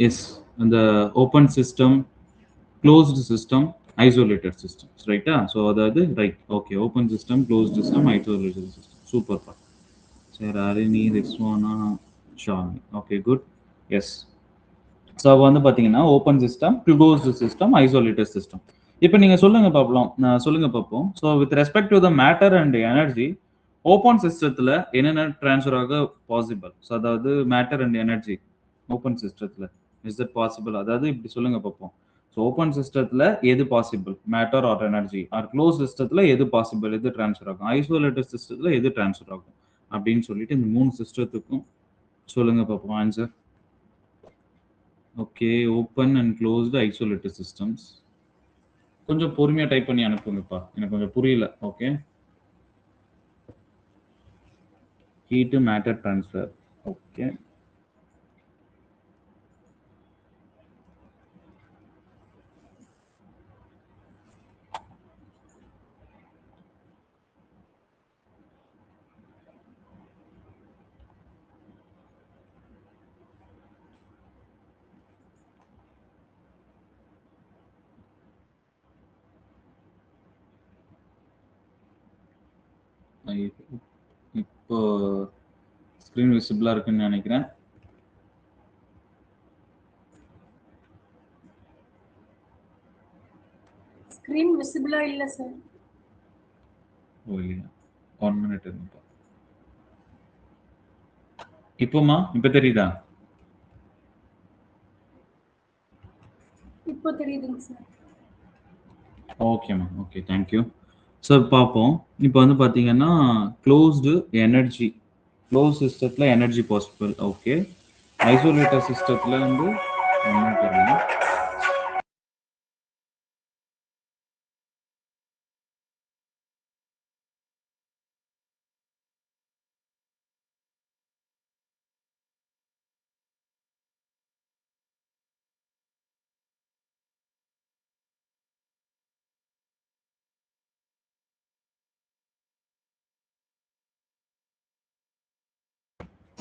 எஸ், அந்த open system, closed system, isolated systems, ரைட்டா? ஸோ அதாவது right, okay, open system, closed system, isolated system, சூப்பர்ப்பா. சரி, Harini, Rizwana, Shami, okay, good. Yes, so வந்து பார்த்தீங்கன்னா open system, closed system, isolated system. இப்போ நீங்கள் சொல்லுங்க பார்ப்போம். So with respect to the matter and energy, open சிஸ்டத்தில் என்னென்ன ட்ரான்ஸ்ஃபர் ஆக பாசிபிள்? ஸோ அதாவது மேட்டர் அண்ட் எனர்ஜி ஓப்பன் சிஸ்டத்தில் இஸ் தட் பாசிபிள்? அதாவது இப்படி சொல்லுங்க பார்ப்போம். ஸோ ஓப்பன் சிஸ்டத்தில் எது possible, matter or energy? Or close சிஸ்டத்தில் எது பாசிபிள், எது ட்ரான்ஸ்ஃபர் ஆகும்? ஐசோலேட்டட் சிஸ்டத்தில் எது ட்ரான்ஸ்ஃபர் ஆகும் அப்படின்னு சொல்லிட்டு இந்த 3 சிஸ்டத்துக்கும் சொல்லுங்க பார்ப்போம் answer. Okay, open and closed isolated systems. கொஞ்சம் பொறுமையாக டைப் பண்ணி அனுப்புங்கப்பா, எனக்கு கொஞ்சம் புரியல. Okay, heat matter transfer. Okay, இப்போ ஸ்க்ரீன் விசிபிளா இருக்குன்னு நினைக்கிறேன். ஸ்கிரீன் விசிபிளா இல்ல சார். ஓ இல்லையா, 1 மினிட் இருங்கப்பா. இப்போமா, இப்போ தெரியுதா? இப்போ தெரியுதுங்க சார். ஓகேம்மா, ஓகே, தேங்க்யூ. ஸோ பார்ப்போம். இப்போ வந்து பார்த்தீங்கன்னா க்ளோஸ்டு எனர்ஜி, க்ளோஸ் சிஸ்டத்தில் எனர்ஜி பாசிபிள். ஓகே, ஐசோலேட்டர் சிஸ்டத்தில் வந்து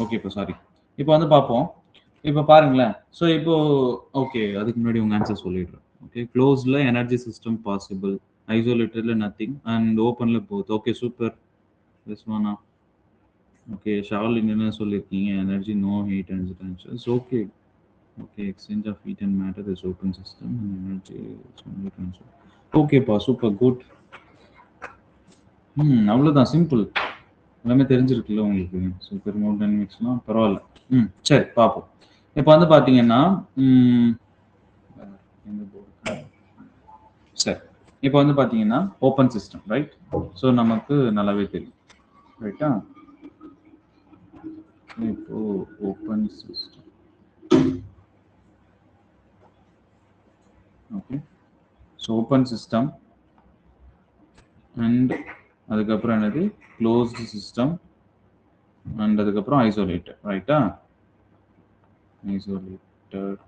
ஓகே. இப்போ சாரி, இப்போ வந்து பார்ப்போம். இப்போ பாருங்களேன். ஸோ இப்போ ஓகே, அதுக்கு முன்னாடி உங்கள் ஆன்சர் சொல்லிடுறேன். ஓகே, க்ளோஸில் எனர்ஜி சிஸ்டம் பாசிபிள், ஐசோலேட்டரில் நத்திங், அண்ட் ஓப்பனில் both. Okay, super. Rizwana, okay. Shalin என்ன சொல்லியிருக்கீங்க? Energy no heat and transfer. Okay, okay, exchange of heat and matter is open system and energy transfer. ஓகேப்பா, சூப்பர், குட். அவ்வளோதான், simple. எல்லாமே தெரிஞ்சிருக்குல்ல உங்களுக்கு. ஸோ தெர்மோடைனமிக்ஸ்லாம் பரவாயில்ல. சரி, பார்ப்போம். இப்போ வந்து பார்த்தீங்கன்னா சரி, இப்போ வந்து பார்த்தீங்கன்னா ஓப்பன் சிஸ்டம், ரைட்? ஸோ நமக்கு நல்லாவே தெரியும், ரைட்டா? இப்போ open system, okay. So open system and அதுக்கப்புறம் என்னது, க்ளோஸ்டு சிஸ்டம் அண்ட் அதுக்கப்புறம் ஐசோலேட்டட், ரைட்டா? ஐசோலேட்டட்.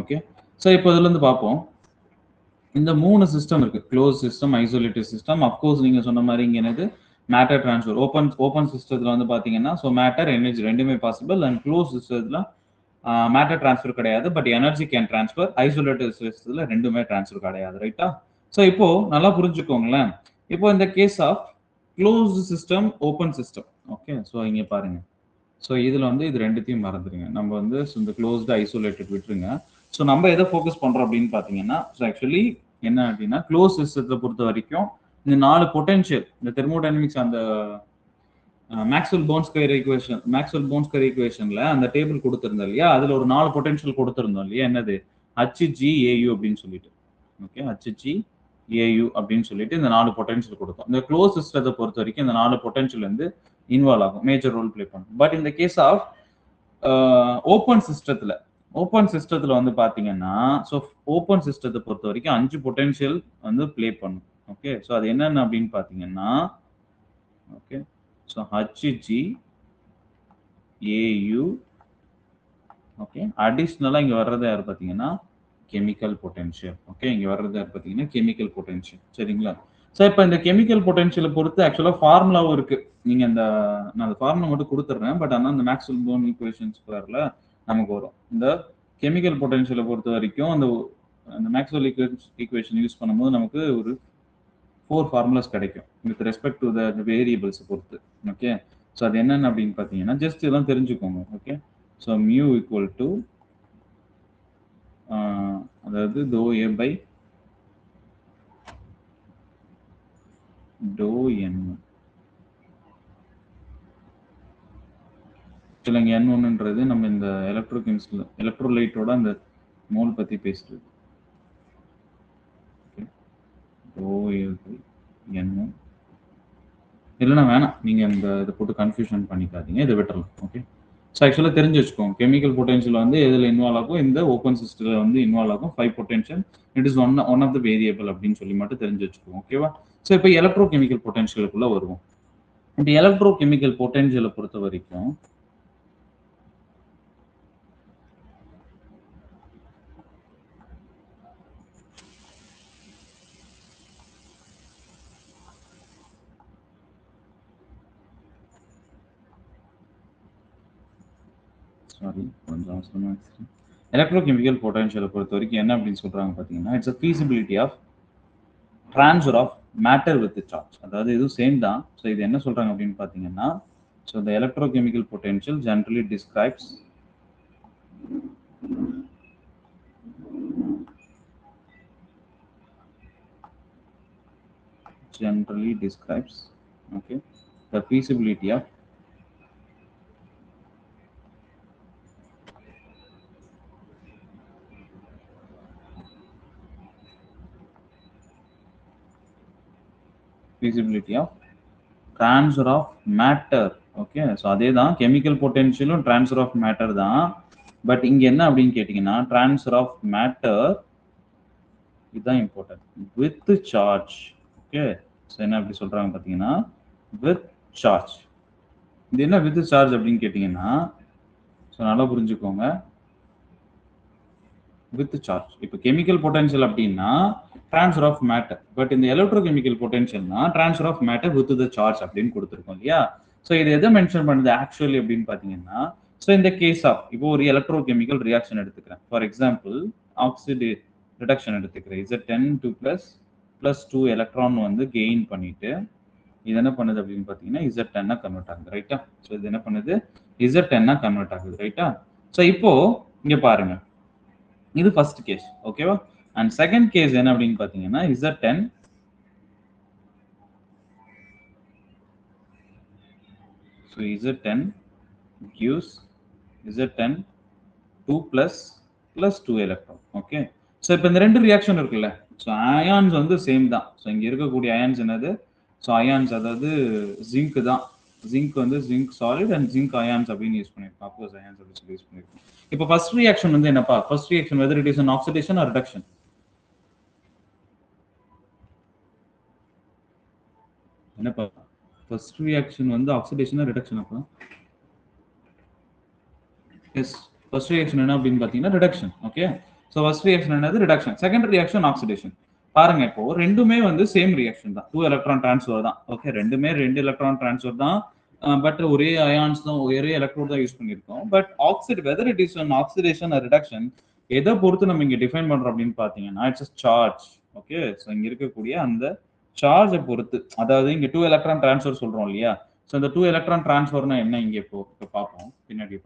ஓகே, ஸோ இப்போ இதுல இருந்து பார்ப்போம். இந்த 3 சிஸ்டம் இருக்கு, close system, isolated system. Of course நீங்க சொன்ன மாதிரி இங்க என்னது மேட்டர் ட்ரான்ஸ்ஃபர் ஓப்பன் சிஸ்டத்தில் வந்து பார்த்தீங்கன்னா ஸோ மேட்டர் எனர்ஜி ரெண்டுமே பாசிபிள். அண்ட் க்ளோஸ் சிஸ்டத்தில் மேட்டர் ட்ரான்ஸ்ஃபர் கிடையாது, but energy can transfer. Isolated சிஸ்டத்தில் ரெண்டுமே ட்ரான்ஸ்ஃபர் கிடையாது, ரைட்டா? ஸோ இப்போ நல்லா புரிஞ்சுக்கோங்களேன். இப்போ இந்த case of close system, open system, okay. So இங்கே பாருங்க. ஸோ இதில் வந்து இது ரெண்டுத்தையும் மறந்துடுங்க. நம்ம வந்து இந்த க்ளோஸ்டு ஐசோலேட்டட் விட்டுருங்க. ஸோ நம்ம எதை ஃபோக்கஸ் பண்ணுறோம் அப்படின்னு பார்த்தீங்கன்னா, ஸோ ஆக்சுவலி என்ன அப்படின்னா க்ளோஸ் சிஸ்டத்தை பொறுத்த வரைக்கும் இந்த 4 பொட்டன்ஷியல், இந்த தெர்மோடைனமிக்ஸ் அந்த மேக்ஸ்வெல் போன் ஸ்கொயர் ஈக்குவேஷன்ல அந்த டேபிள் கொடுத்திருந்தோம் இல்லையா, அதுல ஒரு 4 பொட்டன்ஷியல் கொடுத்திருந்தோம் இல்லையா, என்னது HGAU அப்படின்னு சொல்லிட்டு, ஓகே, HGAU அப்படின்னு சொல்லிட்டு இந்த 4 பொட்டன்ஷியல் கொடுத்தோம். இந்த க்ளோஸ் சிஸ்டத்தை பொறுத்த வரைக்கும் இந்த 4 பொட்டன்ஷியல் வந்து இன்வால்வ் ஆகும், மேஜர் ரோல் பிளே பண்ணும். பட் இந்த கேஸ் ஆஃப் ஓப்பன் சிஸ்டத்துல வந்து பாத்தீங்கன்னா, ஸோ ஓப்பன் சிஸ்டத்தை பொறுத்த வரைக்கும் 5 பொட்டன்ஷியல் வந்து பிளே பண்ணும், ஓகே. ஸோ அது என்னென்ன அப்படின்னு பாத்தீங்கன்னா, ஓகே, ஸோ HGAU, ஓகே. அடிஷ்னலா இங்க வர்றது யாரு பாத்தீங்கன்னா கெமிக்கல் பொட்டன்ஷியல், ஓகே. இங்க வர்றது யாரு பாத்தீங்கன்னா கெமிக்கல் பொட்டன்ஷியல், சரிங்களா? ஸோ இப்போ இந்த கெமிக்கல் பொட்டன்ஷியலை பொறுத்து ஆக்சுவலா ஃபார்முலாவும் இருக்கு. நீங்க இந்த நான் அந்த ஃபார்முலா மட்டும் கொடுத்துட்றேன், பட் ஆனால் இந்த மேக்ஸ்வெல் போன் ஈக்குவேஷன் ஸ்கொயர்ல நமக்கு வரும். இந்த கெமிக்கல் பொட்டன்ஷியலை பொறுத்த வரைக்கும் அந்த மேக்ஸ்வெல் ஈக்குவேஷன் யூஸ் பண்ணும்போது நமக்கு ஒரு 4 ஃபார்முலாஸ் கிடைக்கும் with respect to the variables பொறுத்து, ஓகே. ஸோ அது என்னென்ன அப்படின்னு பார்த்தீங்கன்னா ஜஸ்ட் இதெல்லாம் தெரிஞ்சுக்கோங்க, okay. So mu equal to அதாவது do A by do N. இல்லைங்க, N1ன்றது நம்ம இந்த எலக்ட்ரோலைட்டோட அந்த மோல் பத்தி பேசுறது. N1 இல்லைன்னா வேணாம், நீங்க இந்த இதை போட்டு கன்ஃபியூஷன் பண்ணிக்காதீங்க, இதை விட்டுறலாம், ஓகே. ஸோ ஆக்சுவலாக தெரிஞ்சு வச்சுக்கோங்க, கெமிக்கல் பொட்டன்ஷியல் வந்து எதில் இன்வால்வ் ஆகும், இந்த ஓப்பன் சிஸ்டத்தில் வந்து இன்வால்வ் ஆகும். 5 potential, it is one of the variable அப்படின்னு சொல்லி மட்டும் தெரிஞ்சு வச்சுக்கோங்க, ஓகேவா? ஸோ இப்போ எலக்ட்ரோ கெமிக்கல் பொட்டன்ஷியலுக்குள்ள வருவோம். இந்த எலக்ட்ரோ கெமிக்கல் பொட்டன்ஷியலை பொறுத்த வரைக்கும் எலக்ட்ரோகெமிக்கல் பொட்டன்ஷியலை பொறுத்த வரைக்கும் என்ன அப்படின்னு சொல்றாங்க பார்த்தீங்கன்னா, it's a feasibility of transfer of matter with charge. அதாவது இதுவும் சேம் தான். ஸோ இது என்ன சொல்றாங்க அப்படின்னு பார்த்தீங்கன்னா, so the electrochemical potential generally describes okay the feasibility of transfer of matter, okay. So அதே தான் கெமிக்கல் பொட்டன்ஷியலும் transfer of matter தான். பட் இங்க என்ன அப்படின்னு கேட்டீங்கன்னா, transfer of matter இதுதான் important with charge, okay. So என்ன அப்படி சொல்றாங்க பார்த்தீங்கன்னா வித் சார்ஜ். இது என்ன வித் சார்ஜ் அப்படின்னு கேட்டீங்கன்னா, ஸோ நல்லா புரிஞ்சுக்கோங்க, வித் சார்ஜ். இப்போ கெமிக்கல் பொட்டன்ஷியல் அப்படின்னா ட்ரான்ஸ்ஃபர் ஆஃப் மேட்டர், பட் இந்த எலக்ட்ரோகெமிக்கல் பொட்டன்ஷியல்னா transfer of matter with the charge அப்படின்னு கொடுத்துருக்கோம் இல்லையா. ஸோ இது எதை மென்ஷன் பண்ணுது ஆக்சுவலி அப்படின்னு பார்த்தீங்கன்னா, ஸோ இந்த கேஸ் ஆஃப் இப்போ ஒரு எலக்ட்ரோகெமிக்கல் ரியாக்ஷன் எடுத்துக்கிறேன். ஃபார் எக்ஸாம்பிள் ஆக்சிடு ரிடக்ஷன் எடுத்துக்கிறேன். Z10 2+2 எலக்ட்ரான் வந்து கெயின் பண்ணிட்டு இது என்ன பண்ணுது அப்படின்னு பார்த்தீங்கன்னா Z10 கன்வெர்ட் ஆகுது, ரைட்டா. ஸோ இது என்ன பண்ணுது, Z10 கன்வெர்ட் ஆகுது, ரைட்டா. ஸோ இப்போ இங்க பாருங்க, இது ஃபர்ஸ்ட் கேஸ், ஓகேவா. அண்ட் செகண்ட் கேஸ் என்ன அப்படின்னு பார்த்தீங்கன்னா Z10 so Z10 gives Z10 2+2 electron, okay. So இப்போ இந்த ரெண்டு ரியாக்ஷன் இருக்குல்ல, ஸோ அயான்ஸ் வந்து சேம் தான். ஸோ இங்க இருக்கக்கூடிய அயான்ஸ் என்னது, ஸோ அயான்ஸ் அதாவது ஜிங்க் தான். ஜிங்க் வந்து zinc solid and zinc ions அப்படின்னு யூஸ் பண்ணிருக்கோம், அக்வஸ் அயான்ஸ் அப்படின்னு சொல்லி யூஸ் பண்ணிருக்கோம். இப்போ ஃபர்ஸ்ட் ரியாக்ஷன் வந்து என்னப்பா, first reaction weather it is an oxidation or reduction, என்னப்பா ஃபர்ஸ்ட் ரியாக்ஷன் வந்து ஆக்சிடேஷனா ரிடக்ஷனாப்பா? எஸ், ஃபர்ஸ்ட் ரியாக்ஷன் என்ன அப்படின்னு பார்த்தீங்கன்னா reduction, okay. So first reaction என்னது ரிடக்ஷன், செகண்ட் ரியாக்ஷன் ஆக்சிடேஷன். பாருங்க இப்போ ரெண்டுமே வந்து சேம் ரியாக்ஷன் தான், 2 எலக்ட்ரான் டிரான்ஸ்ஃபர் தான். ஓகே, ரெண்டுமே 2 எலக்ட்ரான் டிரான்ஸ்ஃபர் தான். பட் ஒரே அயான்ஸ் தான், ஒரே எலக்ட்ரோட் தான் யூஸ் பண்ணியிருக்கோம். But oxide weather it is an oxidation reduction எதை பொறுத்து நம்ம இங்க டிஃபைன் பண்றோம் அப்படின்னு பாத்தீங்கன்னா இட்ஸ் சார்ஜ். ஓகே, ஸோ இங்க இருக்கக்கூடிய அந்த சார்ஜை பொறுத்து, அதாவது இங்க 2 எலக்ட்ரான் டிரான்ஸ்ஃபர் சொல்றோம் இல்லையா, ஸோ இந்த 2 எலக்ட்ரான் டிரான்ஸ்ஃபர்னா என்ன இங்க இப்போ பார்ப்போம் பின்னாடி.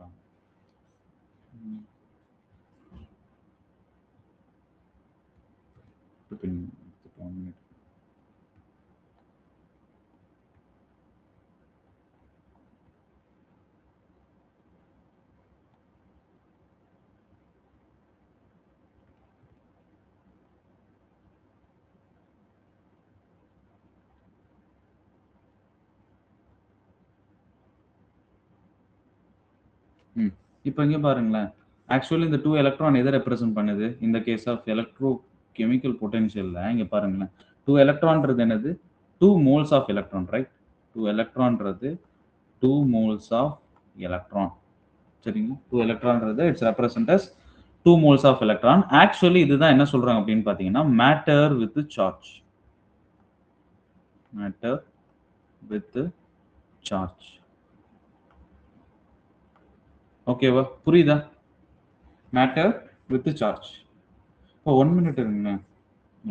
இப்போ இங்க பாருங்களேன், ஆக்சுவலி இந்த 2 எலக்ட்ரான் எதை ரெப்ரசென்ட் பண்ணுது? இந்த கேஸ் ஆஃப் எலக்ட்ரோ கெமிக்கல் பொட்டன்ஷியல்ல இங்க பாருங்களேன், 2 எலக்ட்ரான்ன்றது என்னது? 2 மோல்ஸ் ஆஃப் எலக்ட்ரான், ரைட்? 2 எலக்ட்ரான்ன்றது 2 மோல்ஸ் ஆஃப் எலக்ட்ரான். சரிங்களா? 2 எலக்ட்ரான்ன்றது it's represent as 2 moles of electron. Actually இதுதான் என்ன சொல்றாங்க அப்படின்னு பாத்தீங்கன்னா matter with charge. Matter with charge. ஓகேவா? புரியுதா? Matter with charge. இப்போ 1 மினிட் இருங்க,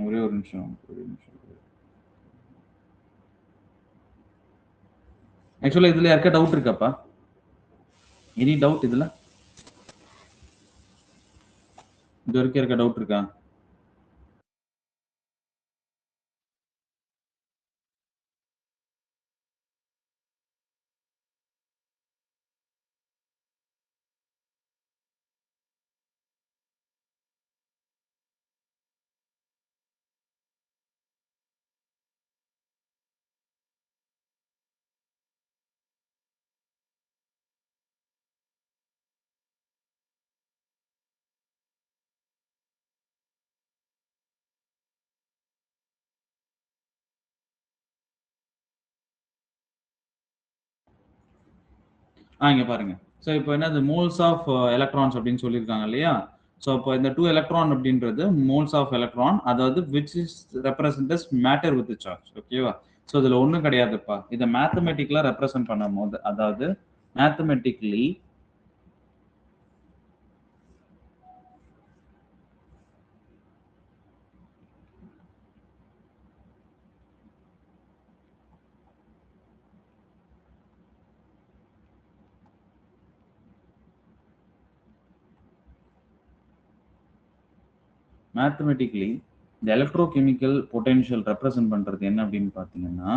ஒரே ஒரு நிமிஷம். ஆக்சுவலா இதுல யாருக்கா டவுட் இருக்காப்பா? எனி டவுட் இதுல? இது வரைக்கும் யாருக்கா டவுட் இருக்கா? இங்க பாருங்க. ஸோ இப்போ என்னது மோல்ஸ் ஆஃப் எலக்ட்ரான்ஸ் அப்படின்னு சொல்லியிருக்காங்க இல்லையா? ஸோ இப்போ இந்த 2 எலக்ட்ரான் அப்படின்றது மோல்ஸ் ஆஃப் எலக்ட்ரான், அதாவது which is represent matter with charge. ஓகேவா? ஸோ இதுல ஒன்றும் கிடையாதுப்பா. இதை மேத்தமெட்டிக்கலா ரெப்ரசென்ட் பண்ணும் போது, அதாவது மேத்தமெட்டிக்கலி மேத்தமெட்டிக்கலி இந்த எலக்ட்ரோகெமிக்கல் பொட்டென்ஷியல் ரெப்ரசென்ட் பண்றது என்ன அப்படின்னு பார்த்தீங்கன்னா,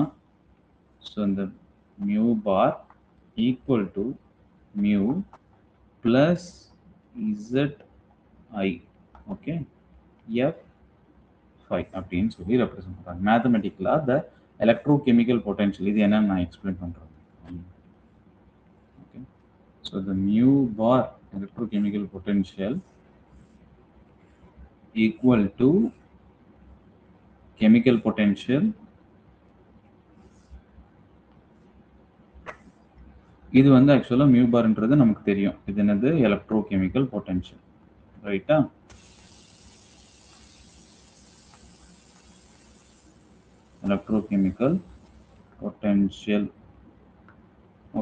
ஸோ இந்த mu bar equal to mu plus ZI, okay, F5 அப்படின்னு சொல்லி ரெப்ரசென்ட் பண்றாங்க. மேத்தமெட்டிக்கலா த எலக்ட்ரோகெமிக்கல் பொட்டென்ஷியல் இது என்னன்னு நான் எக்ஸ்பிளைன் பண்றேன். Okay, so the mu bar electrochemical potential equal to chemical potential. இது வந்து ஆக்சுவலா மியூ பார்ன்றது நமக்கு தெரியும். இது என்னது? எலக்ட்ரோகெமிக்கல் பொட்டென்ஷியல், ரைட்டா? Electrochemical potential.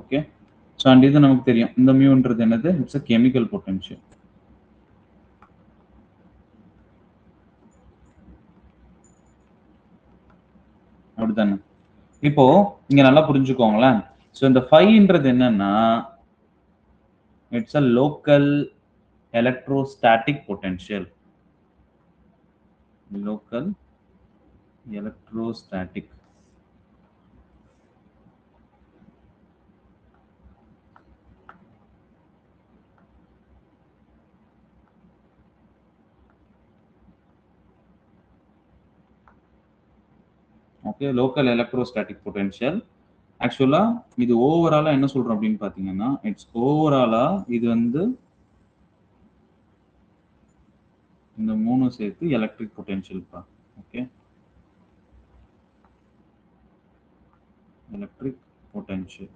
Okay, so and இது நமக்கு தெரியும். இந்த மியூன்றது என்னது? It's a chemical potential. அப்படிதானே? இப்போ இங்க நல்லா புரிஞ்சுக்கோங்களேன். ஸோ இந்த 5ன்றது என்னன்னா it's a local electrostatic potential. Local electrostatic. Okay, local electrostatic potential. ஆக்சுவலா இது ஓவராலா என்ன சொல்றோம் அப்படின்னு பாத்தீங்கன்னா இட்ஸ் ஓவராலா இது வந்து இந்த மூணு சேர்த்து எலக்ட்ரிக் பொட்டென்ஷியல் பா. Okay, electric potential.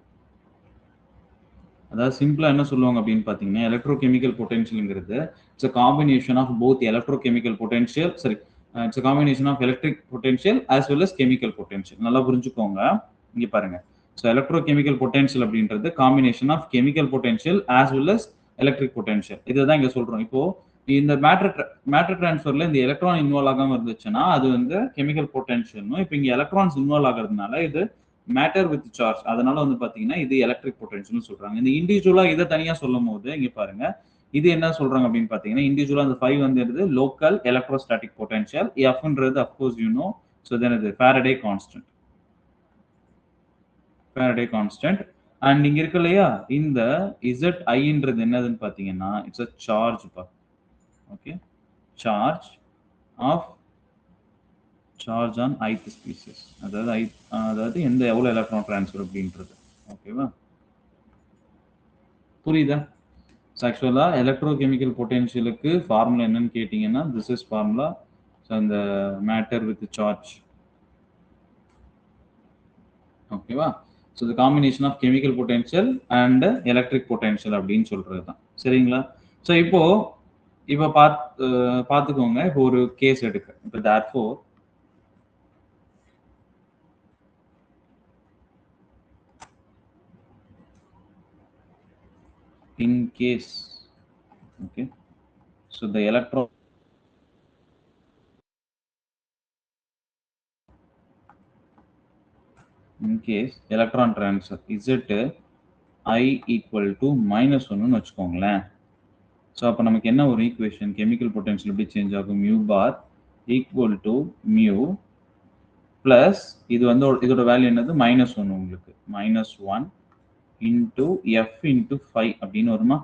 அதாவது சிம்பிளா என்ன சொல்லுவாங்க அப்படின்னு பாத்தீங்கன்னா எலக்ட்ரோகெமிக்கல் பொட்டென்ஷியல்ங்கிறது it's a combination of both electrochemical potential, சரி, it's combination of electric potential as well as chemical potential. நல்லா புரிஞ்சுக்கோங்க. இங்க பாருங்க. ஸோ எலக்ட்ரோகெமிக்கல் பொட்டன்ஷியல் அப்படின்றது combination of chemical potential as well as electric potential. இதுதான் இங்க சொல்றோம். இப்போ இந்த மேட்டர் டிரான்ஸ்ஃபர்ல இந்த எலக்ட்ரான் இன்வால்வ் ஆகாம இருந்துச்சுன்னா அது வந்து கெமிக்கல் பொட்டன்ஷியல்னும், இப்போ இங்க எலக்ட்ரான்ஸ் இன்வால்வ் ஆகிறதுனால இது மேட்டர் வித் சார்ஜ், அதனால வந்து பாத்தீங்கன்னா இது எலக்ட்ரிக் பொட்டன்ஷியல்னு சொல்றாங்க. இந்த இண்டிவிஜுவலா இதை தனியா சொல்லும் போது இங்க பாருங்க இது என்ன சொல்றாங்க அப்படின்னு பாத்தீங்கன்னா இண்டிவிஜுவலா அந்த 5 வந்து லோக்கல் எலக்ட்ரோஸ்டாட்டிக் பொட்டன்ஷியல், எஃப்ன்றது of course you know. So then இது Faraday constant. Faraday constant. And இங்க இருக்கு இல்லையா இந்த ZIன்றது என்னதுன்னு பாத்தீங்கன்னா இட்ஸ் அ சார்ஜ் பா. Okay, charge on ith species, அதாவது எந்த எவ்வளவு எலக்ட்ரான் டிரான்ஸ்ஃபர் அப்படின்றது. ஓகேவா, புரியுதா? ஆக்சுவலா எலக்ட்ரோகெமிக்கல் பொட்டன்ஷியலுக்கு ஃபார்முலா என்னன்னு கேட்டீங்கன்னா திஸ் இஸ் ஃபார்முலா. ஸோ அந்த மேட்டர் வித் சார்ஜ். ஓகேவா, so the combination of chemical potential and electric potential அப்படின்னு சொல்றது தான். சரிங்களா? ஸோ இப்போ பார்த்துக்கோங்க. இப்போ ஒரு கேஸ் எடுக்க, இப்போ therefore in case, okay, so the electron in case electron transfer Z I equal to -1 வச்சுக்கோங்களேன். ஸோ அப்போ நமக்கு என்ன ஒரு ஈக்குவேஷன், கெமிக்கல் பொட்டன்ஷியல் எப்படி சேஞ்ச் ஆகும், mu bar equal to mu plus இது வந்து இதோட வேல்யூ என்னது -1, உங்களுக்கு -1 இன்டூ எஃப் இன்டூ 5 அப்படின்னு வருமா?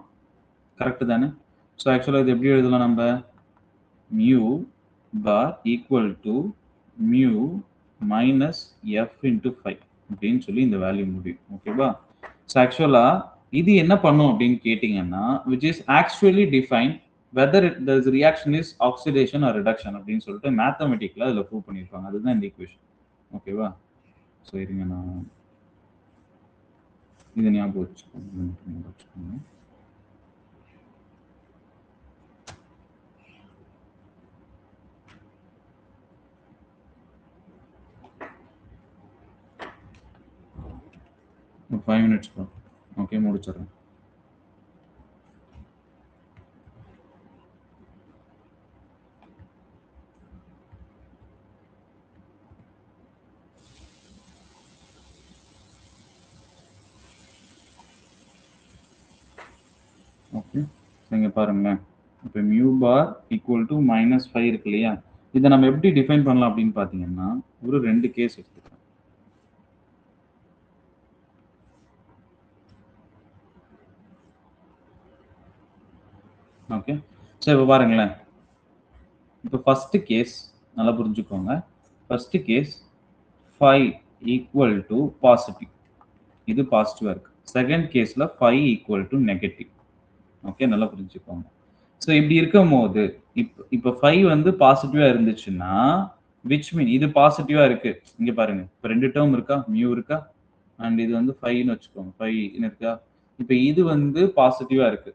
கரெக்ட் தானே? ஸோ ஆக்சுவலாக இது எப்படி எழுதலாம் நம்ம, mu bar equal to mu minus F into 5 அப்படின்னு சொல்லி இந்த வேல்யூ முடியும். ஓகேவா? ஸோ ஆக்சுவலா இது என்ன பண்ணும் அப்படின்னு கேட்டீங்கன்னா which is actually define whether the reaction is oxidation or reduction அப்படின்னு சொல்லிட்டு மேத்தமெட்டிக்ல அதில் ப்ரூவ் பண்ணியிருப்பாங்க. அதுதான் இந்த ஈக்குவேஷன். ஓகேவா? ஸோ இருங்க நான் இதை ஞாபகம் வச்சுக்கோங்க. ஒரு 5 minutes bro. ஓகே, முடிச்சிடுறேன். ஓகே, இங்க பாருங்களேன். இப்போ மியூ பார் ஈக்குவல் டு -5 இருக்கு இல்லையா, இதை நம்ம எப்படி டிஃபைன் பண்ணலாம் அப்படின்னு பார்த்தீங்கன்னா ஒரு 2 கேஸ் எடுத்துக்கலாம். ஓகே, ஸோ இப்போ பாருங்களேன். இப்போ ஃபர்ஸ்ட் கேஸ் நல்லா புரிஞ்சுக்கோங்க. First case 5 equal to positive, இது பாசிட்டிவா இருக்கு. செகண்ட் கேஸ்ல 5 ஈக்குவல் டு நெகட்டிவ். ஓகே, நல்லா புரிஞ்சுக்கோங்க. ஸோ இப்படி இருக்கும் போது இப்போ 5 வந்து பாசிட்டிவா இருந்துச்சுன்னா விச் மீன் இது பாசிட்டிவா இருக்கு. இங்க பாருங்க, இப்போ 2 டேர்ம் இருக்கா, மியூ இருக்கா, அண்ட் இது வந்து 5ன்னு வச்சுக்கோங்க, 5 இருக்கா. இப்போ இது வந்து பாசிட்டிவா இருக்கு,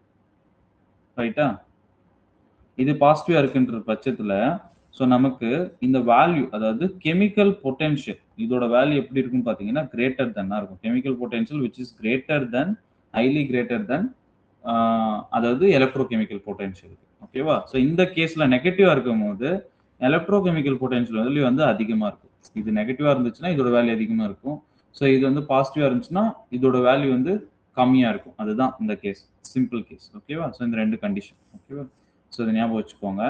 ரைட்டா? இது பாசிட்டிவா இருக்குன்ற பட்சத்துல ஸோ நமக்கு இந்த வேல்யூ, அதாவது கெமிக்கல் பொட்டன்ஷியல், இதோட வேல்யூ எப்படி இருக்குன்னு பாத்தீங்கன்னா கிரேட்டர் தென்னா இருக்கும். Chemical potential which is greater than, highly greater than, அதாவது எலக்ட்ரோகெமிக்கல் பொட்டன்ஷியல். ஓகேவா? ஸோ இந்த கேஸ்ல நெகட்டிவா இருக்கும் போது எலக்ட்ரோகெமிக்கல் பொட்டன்ஷியல் வேல்யூ வந்து அதிகமா இருக்கும். இது நெகட்டிவா இருந்துச்சுன்னா இதோட வேல்யூ அதிகமா இருக்கும். ஸோ இது வந்து பாசிட்டிவா இருந்துச்சுன்னா இதோட வேல்யூ வந்து கம்மியா இருக்கும். அதுதான் இந்த கேஸ், சிம்பிள் கேஸ். ஓகேவா? ஸோ இந்த 2 கண்டிஷன். ஓகேவா? ஸோ இதை ஞாபகம் வச்சுக்கோங்க.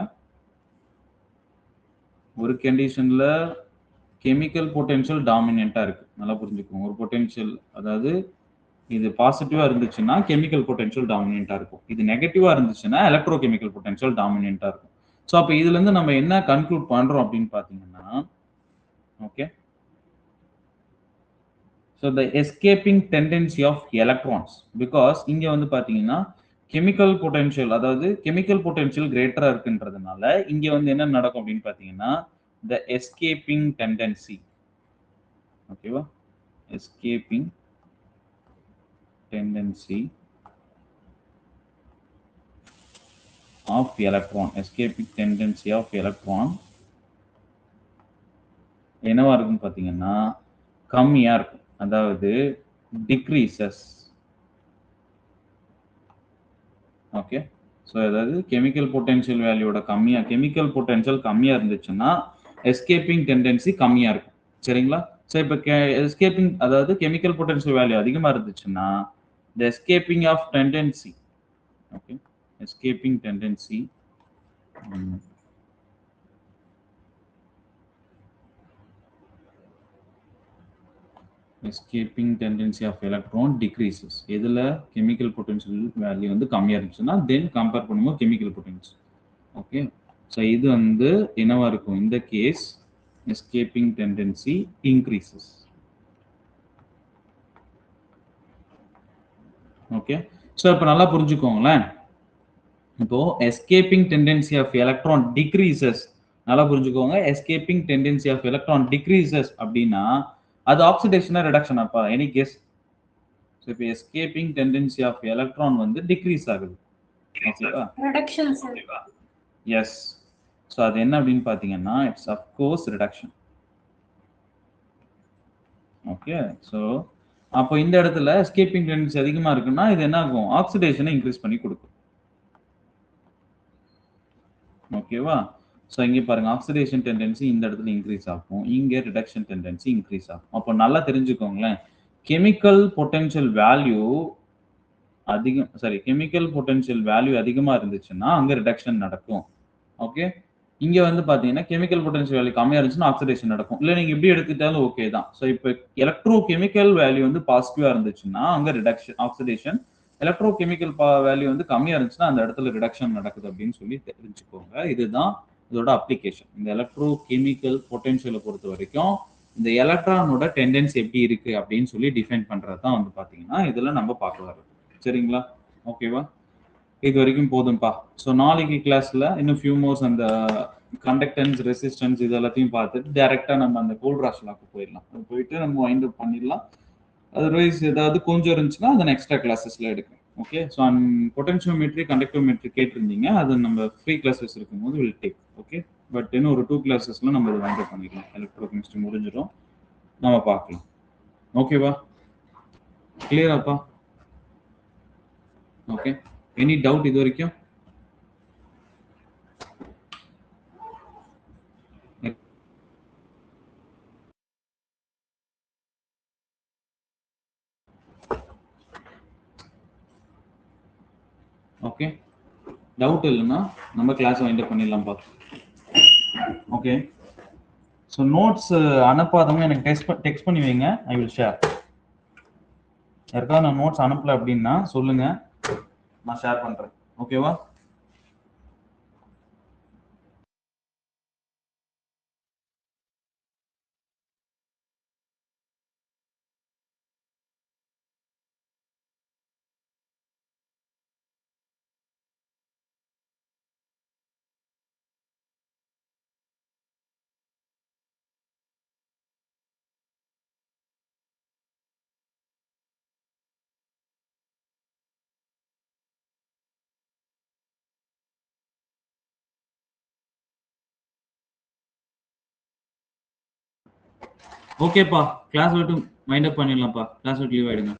ஒரு கண்டிஷன்ல கெமிக்கல் பொட்டன்ஷியல் டாமினன்ட்டா இருக்கு, நல்லா புரிஞ்சுக்கோங்க. ஒரு பொட்டன்ஷியல், அதாவது இது பாசிட்டிவா இருந்துச்சுன்னா கெமிக்கல் பொட்டன்ஷியல் டாமினன்ட்டா இருக்கும். இது நெகட்டிவா இருந்துச்சுன்னா எலக்ட்ரோகெமிக்கல் பொட்டன்ஷியல் டாமினன்ட்டா இருக்கும். ஸோ அப்போ இதுல இருந்து நம்ம என்ன கன்க்ளூட் பண்றோம் அப்படின்னு பாத்தீங்கன்னா, okay, so the escaping tendency of electrons, because இங்க வந்து பாத்தீங்கன்னா கெமிக்கல் பொட்டன்ஷியல், அதாவது கெமிக்கல் பொட்டன்ஷியல் கிரேட்டரா இருக்குன்றதுனால இங்க வந்து என்ன நடக்கும் அப்படின்னு பாத்தீங்கன்னா the escaping tendency, ஓகேவா, escaping tendency of electron, escaping tendency of electron என்னவா இருக்குன்னு பார்த்தீங்கன்னா கம்மியா இருக்கும். அதாவது டிக்ரீசஸ். ஓகே. ஸோ அதாவது கெமிக்கல் பொட்டன்ஷியல் வேல்யூவோட கெமிக்கல் பொட்டன்ஷியல் கம்மியா இருந்துச்சுன்னா எஸ்கேப்பிங் டெண்டன்சி கம்மியா இருக்கும். சரிங்களா? ஸோ இப்போ எஸ்கேப்பிங் அதாவது கெமிக்கல் பொட்டன்ஷியல் வேல்யூ அதிகமா இருந்துச்சுன்னா the escaping of tendency. Okay, escaping tendency. Escaping tendency of electron decreases. எதுல chemical potential value வந்து கம்மியா இருந்துச்சுன்னா then compare பண்ணும்போது chemical potential. Okay, so இது வந்து என்னவா இருக்கும்? இந்த case escaping tendency increases. Okay, so இப்போ நல்லா புரிஞ்சுக்கோங்களேன். இப்போ escaping tendency of electron decreases. நல்லா புரிஞ்சுக்கோங்க. escaping tendency of electron decreases அப்படின்னா அது ஆக்சிடேஷனா ரிடக்ஷனாப்பா? Any guess? ஸோ இப்போ escaping tendency of electron வந்து டிக்ரீஸ் ஆகுது. ஓகேவா? Reduction sir. எஸ். ஸோ அது என்ன அப்படின்னு பார்த்தீங்கன்னா it's of course reduction. Okay. So அப்போ இந்த இடத்துல escaping tendency அதிகமாக இருக்குன்னா இது என்ன ஆகும்? ஆக்சிடேஷனை இன்க்ரீஸ் பண்ணி கொடுக்கும். ஓகேவா? ஸோ இங்கே பாருங்க ஆக்சிடேஷன் டெண்டன்சி இந்த இடத்துல இன்க்ரீஸ் ஆகும், இங்கே ரிடக்ஷன் டெண்டன்சி இன்க்ரீஸ் ஆகும். அப்போ நல்லா தெரிஞ்சுக்கோங்களேன், கெமிக்கல் பொட்டன்ஷியல் வேல்யூ அதிகமா இருந்துச்சுன்னா அங்க ரிடக்ஷன் நடக்கும். ஓகே. இங்க வந்து பாத்தீங்கன்னா கெமிக்கல் பொட்டன்ஷியல் வேல்யூ கம்மியா இருந்துச்சுன்னா ஆக்சிடேஷன் நடக்கும். இல்ல நீங்க எப்படி எடுத்துட்டாலும் ஓகே தான். ஸோ இப்போ எலக்ட்ரோ கெமிக்கல் வேல்யூ வந்து பாசிட்டிவா இருந்துச்சுன்னா அங்க reduction oxidation, electro chemical value வந்து கம்மியா இருந்துச்சுன்னா அந்த இடத்துல ரிடக்ஷன் நடக்குது அப்படின்னு சொல்லி தெரிஞ்சுக்கோங்க. இதுதான் இதோட அப்ளிகேஷன். இந்த எலக்ட்ரோ கெமிக்கல் பொட்டன்ஷியலை பொறுத்த வரைக்கும் இந்த எலக்ட்ரானோட டெண்டன்சி எப்படி இருக்கு அப்படின்னு சொல்லி டிஃபைன் பண்றது தான் வந்து பாத்தீங்கன்னா இதுல நம்ம பார்க்க வரோம். சரிங்களா? ஓகேவா? இது வரைக்கும் போதும்பா. ஸோ நாளைக்கு கிளாஸ்ல இன்னும் ஃபியூ மோர்ஸ் அந்த கண்டக்டன்ஸ், ரெசிஸ்டன்ஸ் இது எல்லாத்தையும் பார்த்துட்டு டைரக்டா நம்ம அந்த கோல்ட்ராஷ் லாக்கு போயிடலாம். அது போயிட்டு நம்ம வைண்ட் அப் பண்ணிடலாம். அதர்வைஸ் ஏதாவது கொஞ்சம் இருந்துச்சுன்னா அதை எக்ஸ்ட்ரா கிளாஸஸ்ல எடுக்கும். ஓகே. ஸோ பொட்டன்ஷியோமெட்ரி, கண்டக்டோமெட்ரி கேட்டிருந்தீங்க, அது நம்ம ஃப்ரீ கிளாஸஸ் இருக்கும்போது வில் டேக். ஓகே. பட் இன்னும் ஒரு 2 கிளாஸஸ்ல நம்ம இதை வைண்ட் அப் பண்ணிடலாம். எலக்ட்ரோகெமிஸ்ட்ரி முடிஞ்சிடும், நம்ம பார்க்கலாம். ஓகேவா? கிளியராப்பா? ஓகே. எனி டவுட் இது வரைக்கும்? ஓகே. டவுட் இல்லைன்னா நம்ம கிளாஸ் வைண்ட் அப் பண்ணிடலாம் பா. ஓகே. ஸோ நோட்ஸ் அனுப்பாதவங்க எனக்கு டெக்ஸ்ட் பண்ணி வைங்க, ஐ வில் ஷேர். யாருக்காவது நான் நோட்ஸ் அனுப்பல அப்படின்னா சொல்லுங்க, நான் ஷேர் பண்றேன். ஓகேவா? ஓகேப்பா, கிளாஸ் விட்டு வைண்ட் அப் பண்ணிடலாம்ப்பா. கிளாஸ் விட்டு லீவ் ஆயிடுங்க.